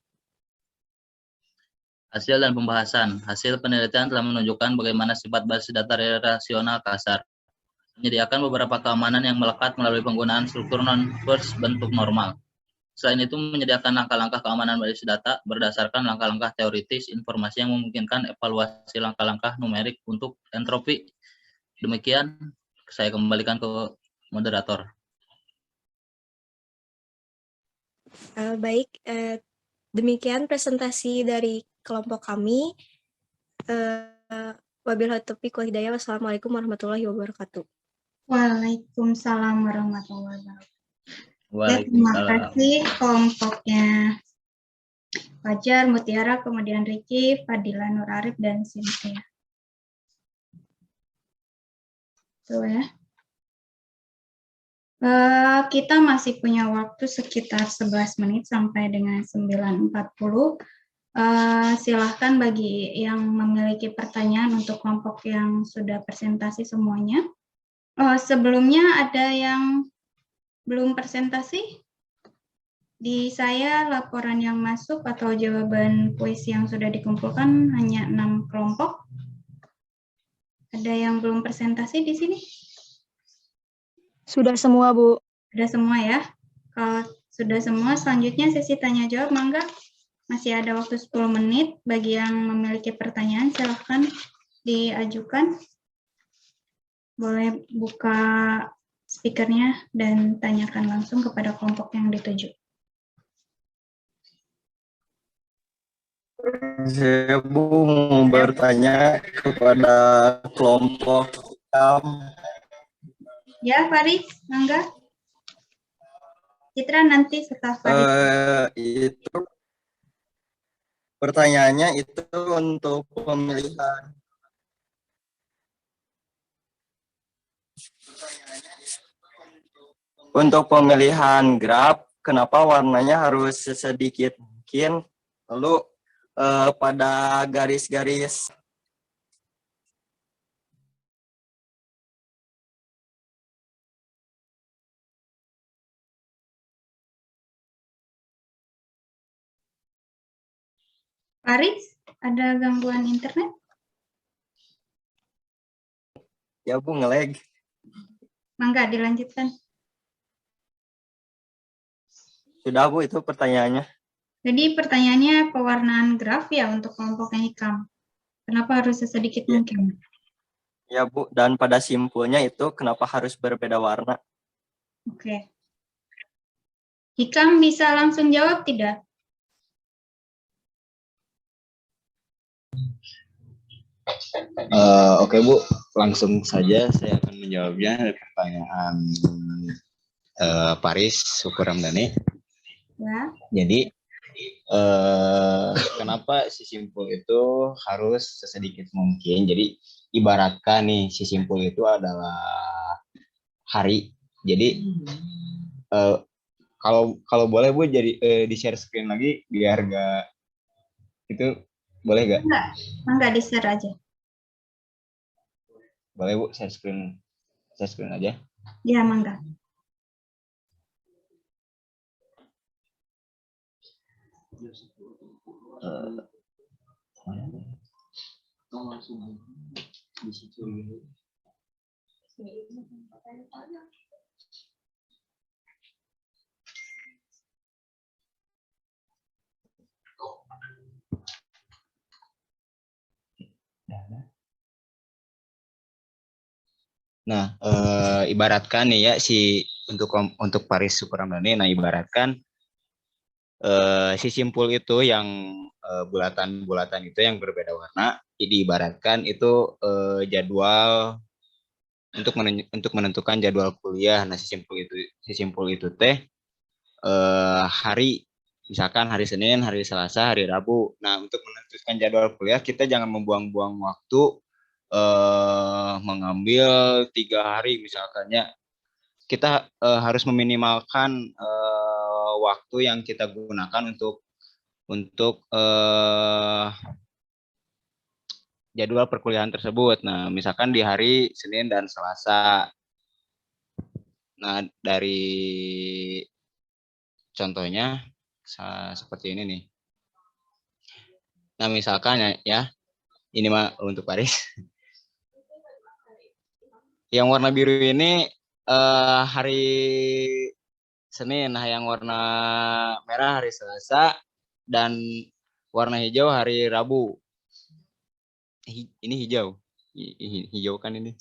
Hasil dan pembahasan. Hasil penelitian telah menunjukkan bagaimana sifat basis data relasional kasar. Menyediakan beberapa keamanan yang melekat melalui penggunaan struktur non-first bentuk normal. Selain itu, menyediakan langkah-langkah keamanan basis data berdasarkan langkah-langkah teoritis informasi yang memungkinkan evaluasi langkah-langkah numerik untuk entropi. Demikian, saya kembalikan ke moderator. Baik, demikian presentasi dari kelompok kami. Wabillahi taufiq wal hidayah. Wassalamualaikum warahmatullahi wabarakatuh. Waalaikumsalam warahmatullahi wabarakatuh. Terima kasih kelompoknya Fajar, Mutiara, kemudian Ricky, Fadila, Nur Arif, dan Cynthia. Tuh ya. Kita masih punya waktu sekitar 11 menit sampai dengan 9.40. Silahkan bagi yang memiliki pertanyaan untuk kelompok yang sudah presentasi semuanya. Sebelumnya ada yang belum presentasi? Di saya laporan yang masuk atau jawaban kuis yang sudah dikumpulkan hanya 6 kelompok. Ada yang belum presentasi di sini? Sudah semua, Bu. Sudah semua ya. Kalau sudah semua, selanjutnya sesi tanya jawab, mangga. Masih ada waktu 10 menit. Bagi yang memiliki pertanyaan, silahkan diajukan. Boleh buka speakernya dan tanyakan langsung kepada kelompok yang dituju. Saya mau bertanya kepada kelompok Ya, Faris, mangga. Citra nanti setelah Faris. Itu pertanyaannya itu untuk pemilihan. Untuk pemilihan graf, kenapa warnanya harus sedikit mungkin? Lalu pada garis-garis Faris, ada gangguan internet? ya Bu, nge-lag. Mangga, dilanjutkan. Sudah Bu, itu pertanyaannya. Jadi pertanyaannya pewarnaan graf ya untuk kelompok yang hikam. Kenapa harus sesedikit mungkin? Ya Bu, dan pada simpulnya itu kenapa harus berbeda warna? Oke. Hikam bisa langsung jawab tidak? Oke Bu, langsung saja saya akan menjawabnya dari pertanyaan Paris Sukuramdani. Ya. Jadi kenapa si simpul itu harus sesedikit mungkin? Jadi ibaratkan nih si simpul itu adalah hari. Jadi kalau boleh Bu jadi di share screen lagi biar gak itu boleh gak? Enggak di share aja. Boleh Bu share screen aja. Ya, mangga. Nah, ibaratkan nih ya si untuk Paris Sukuramdani, nah ibaratkan si simpul itu yang bulatan-bulatan itu yang berbeda warna, diibaratkan itu jadwal untuk menentukan jadwal kuliah. Nah, si simpul itu teh hari, misalkan hari Senin, hari Selasa, hari Rabu. Nah, untuk menentukan jadwal kuliah kita jangan membuang-buang waktu mengambil 3 hari misalkannya. Kita harus meminimalkan waktu yang kita gunakan untuk jadwal perkuliahan tersebut. Nah, misalkan di hari Senin dan Selasa. Nah, dari contohnya seperti ini nih. Nah, misalkan ya ini mah untuk Paris. Yang warna biru ini hari Senin, nah yang warna merah hari Selasa, dan warna hijau hari Rabu. Ini hijau, hijau kan ini.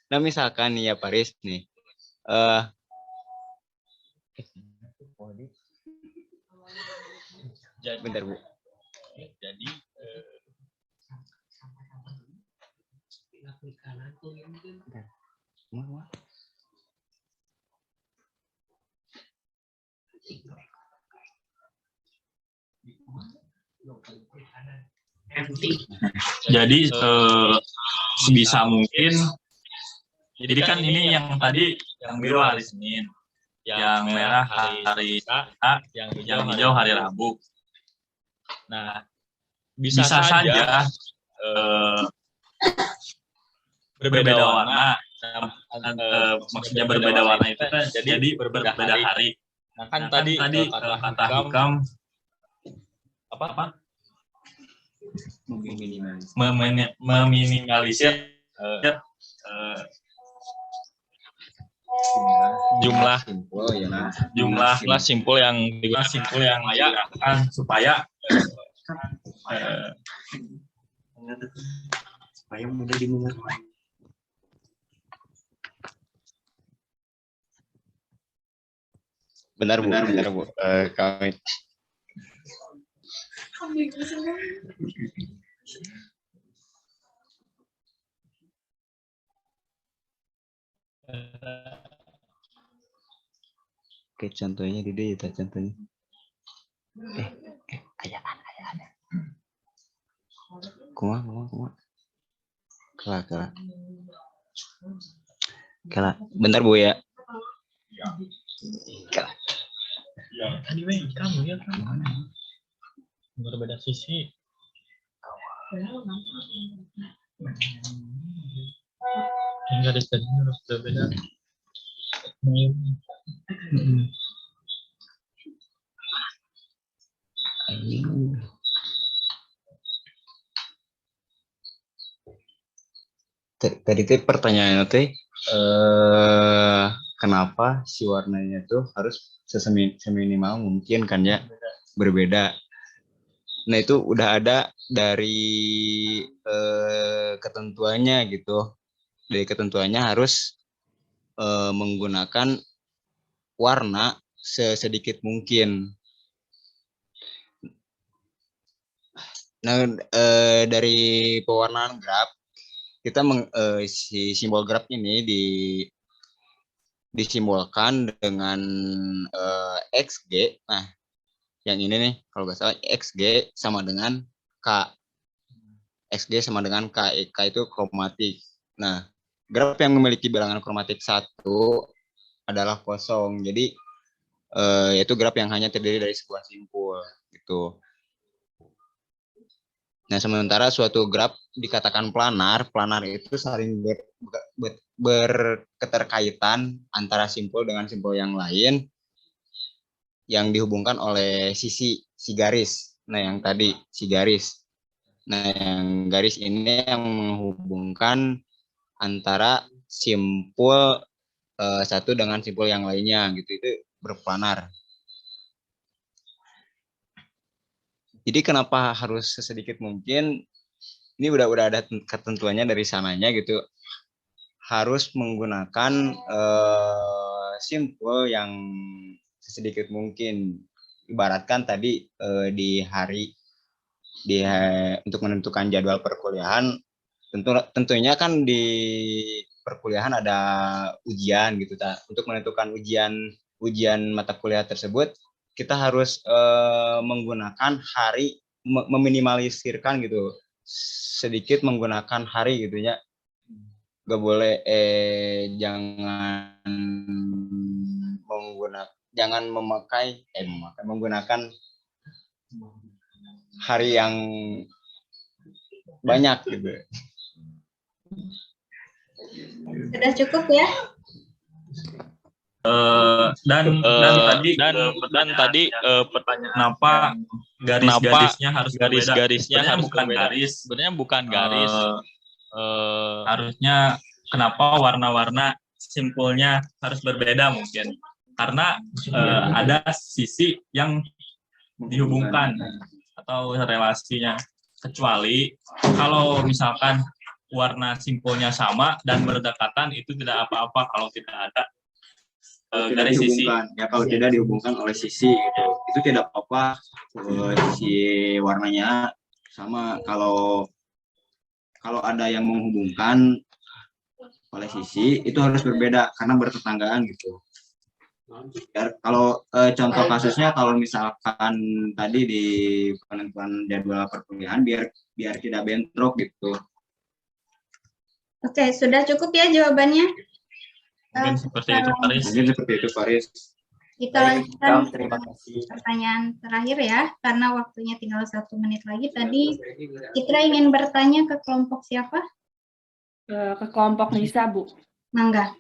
Nah misalkan nih ya Paris nih, bentar Bu. Jadi jadi sebisa mungkin, jadi kan ini yang tadi yang biru hari Senin, yang merah hari A, yang hijau hari Rabu. Nah, bisa saja berbeda warna, maksudnya berbeda warna itu kan jadi berbeda hari. Nah kan tadi kata Hikam apa? Meminimalisir jumlah simpul yang digunakan supaya mudah dimengerti. Benar Bu. Kami Oke, contohnya di dia contohnya. Ayah. Kumaha. Kala. Bentar Bu ya. Kala. tadi kamu ya kan berbeda sisi. Enggak ada tadi harus berbeda. Tadi tuh pertanyaannya tuh kenapa si warnanya tuh harus seminimal mungkin kan ya berbeda. Nah, itu udah ada dari ketentuannya gitu. Dari ketentuannya harus menggunakan warna sesedikit mungkin. Nah, dari pewarnaan graf, kita si simbol graf ini disimbolkan dengan XG. Nah, yang ini nih, kalau nggak salah XG sama dengan K. XG sama dengan K. K itu kromatik. Nah, graf yang memiliki bilangan kromatik 1 adalah kosong. Jadi, yaitu graf yang hanya terdiri dari sebuah simpul. Gitu. Nah, sementara suatu graf dikatakan planar, planar itu saling berketerkaitan antara simpul dengan simpul yang lain yang dihubungkan oleh si garis. Nah, yang tadi si garis. Nah, yang garis ini yang menghubungkan antara simpul satu dengan simpul yang lainnya gitu, itu berplanar. Jadi kenapa harus sesedikit mungkin? Ini udah ada ketentuannya dari sananya gitu. Harus menggunakan simpul yang sesedikit mungkin. Ibaratkan tadi di hari untuk menentukan jadwal perkuliahan, tentunya kan di perkuliahan ada ujian gitu. Untuk menentukan ujian mata kuliah tersebut, kita harus menggunakan hari, meminimalisirkan gitu, sedikit menggunakan hari gitu ya. Gak boleh jangan menggunakan hari yang banyak gitu. Sudah cukup ya? Dan tadi pertanyaan kenapa garis-garisnya harus berbeda? Sebenarnya bukan garis. Harusnya kenapa warna-warna simpulnya harus berbeda mungkin? Karena ada sisi yang dihubungkan atau relasinya. Kecuali kalau misalkan warna simpulnya sama dan berdekatan, itu tidak apa-apa kalau tidak ada garis sisi. Ya, kalau tidak dihubungkan oleh sisi gitu, itu tidak apa-apa. Sisi warnanya sama. Kalau ada yang menghubungkan oleh sisi, itu harus berbeda karena bertetanggaan gitu. Kalau contoh kasusnya, kalau misalkan tadi di penentuan jadwal perkuliahan, biar tidak bentrok gitu. Oke, sudah cukup ya jawabannya? Mungkin seperti itu, Faris. Kita lanjutkan pertanyaan terakhir ya, karena waktunya tinggal 1 menit lagi. Tadi Citra ingin bertanya ke kelompok siapa? Ke kelompok Nisa, Bu. Mangga.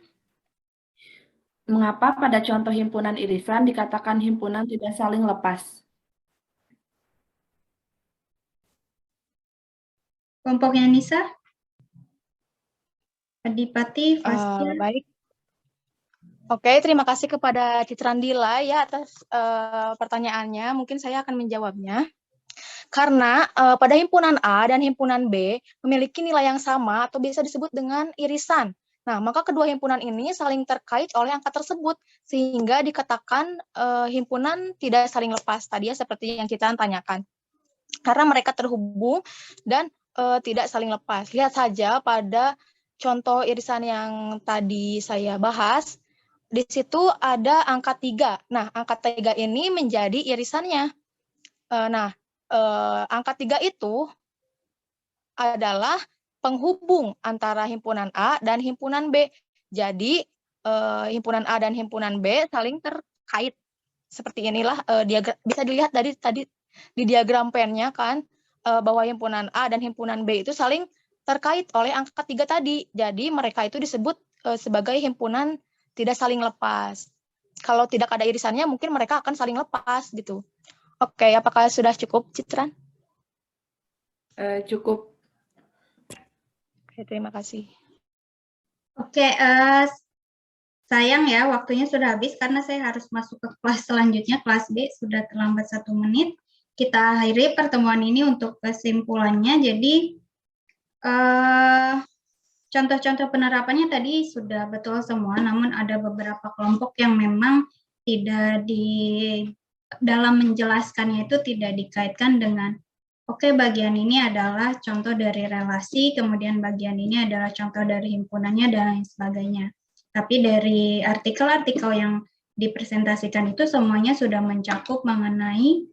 Mengapa pada contoh himpunan irisan dikatakan himpunan tidak saling lepas? Kelompoknya Nisa? Adipati, Fasya. Baik. Oke, terima kasih kepada Citrandila ya atas pertanyaannya. Mungkin saya akan menjawabnya. Karena pada himpunan A dan himpunan B memiliki nilai yang sama atau bisa disebut dengan irisan. Nah, maka kedua himpunan ini saling terkait oleh angka tersebut, sehingga dikatakan himpunan tidak saling lepas tadi ya, seperti yang kita tanyakan. Karena mereka terhubung dan tidak saling lepas. Lihat saja pada contoh irisan yang tadi saya bahas, di situ ada angka 3. Nah, angka 3 ini menjadi irisannya. Angka 3 itu adalah penghubung antara himpunan A dan himpunan B. Jadi, himpunan A dan himpunan B saling terkait. Seperti inilah bisa dilihat dari tadi di diagram pennya kan, bahwa himpunan A dan himpunan B itu saling terkait oleh angka 3 tadi. Jadi, mereka itu disebut sebagai himpunan tidak saling lepas. Kalau tidak ada irisannya, mungkin mereka akan saling lepas gitu. Oke, apakah sudah cukup, Citran? Cukup. Oke, terima kasih. Oke, sayang ya waktunya sudah habis karena saya harus masuk ke kelas selanjutnya, kelas B, sudah terlambat 1 menit. kita akhiri pertemuan ini untuk kesimpulannya. Jadi contoh-contoh penerapannya tadi sudah betul semua, namun ada beberapa kelompok yang memang tidak dalam menjelaskannya itu tidak dikaitkan dengan oke, bagian ini adalah contoh dari relasi, kemudian bagian ini adalah contoh dari himpunannya dan lain sebagainya. Tapi dari artikel-artikel yang dipresentasikan itu semuanya sudah mencakup mengenai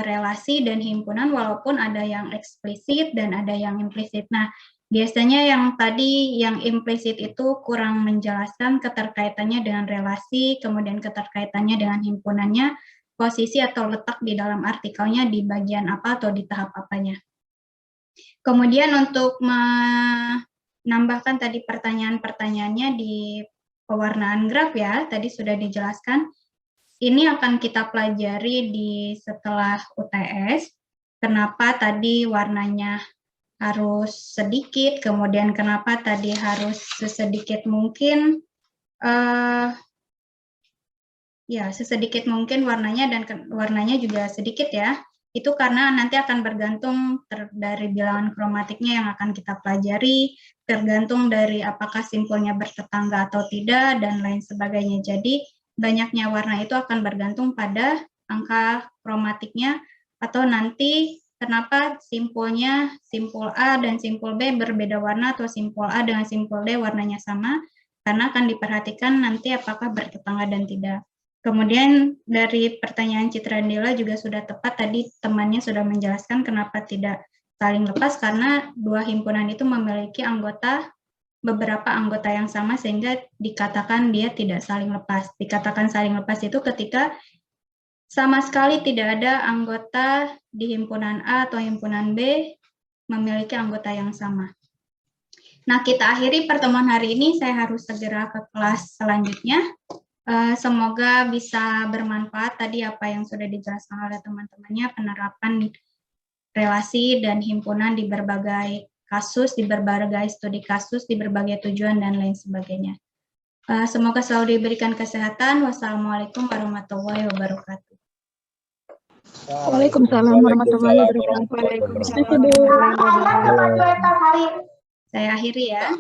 relasi dan himpunan, walaupun ada yang eksplisit dan ada yang implisit. Nah, biasanya yang tadi yang implisit itu kurang menjelaskan keterkaitannya dengan relasi, kemudian keterkaitannya dengan himpunannya, posisi atau letak di dalam artikelnya di bagian apa atau di tahap apanya. Kemudian untuk menambahkan tadi pertanyaan-pertanyaannya di pewarnaan graf ya, tadi sudah dijelaskan. Ini akan kita pelajari di setelah UTS. Kenapa tadi warnanya harus sedikit, kemudian kenapa tadi harus sesedikit mungkin, ya sesedikit mungkin warnanya dan warnanya juga sedikit ya. Itu karena nanti akan bergantung dari bilangan kromatiknya yang akan kita pelajari, tergantung dari apakah simpulnya bertetangga atau tidak, dan lain sebagainya. Jadi banyaknya warna itu akan bergantung pada angka kromatiknya, atau nanti kenapa simpulnya simpul A dan simpul B berbeda warna, atau simpul A dengan simpul D warnanya sama, karena akan diperhatikan nanti apakah bertetangga dan tidak. Kemudian dari pertanyaan Citrandila juga sudah tepat, tadi temannya sudah menjelaskan kenapa tidak saling lepas, karena dua himpunan itu memiliki beberapa anggota yang sama sehingga dikatakan dia tidak saling lepas. Dikatakan saling lepas itu ketika sama sekali tidak ada anggota di himpunan A atau himpunan B memiliki anggota yang sama. Nah, kita akhiri pertemuan hari ini, saya harus segera ke kelas selanjutnya. Semoga bisa bermanfaat tadi apa yang sudah dijelaskan oleh teman-temannya, penerapan relasi dan himpunan di berbagai kasus, di berbagai studi kasus, di berbagai tujuan, dan lain sebagainya. Semoga selalu diberikan kesehatan. Wassalamualaikum warahmatullahi wabarakatuh. Waalaikumsalam warahmatullahi wabarakatuh. Saya akhiri ya.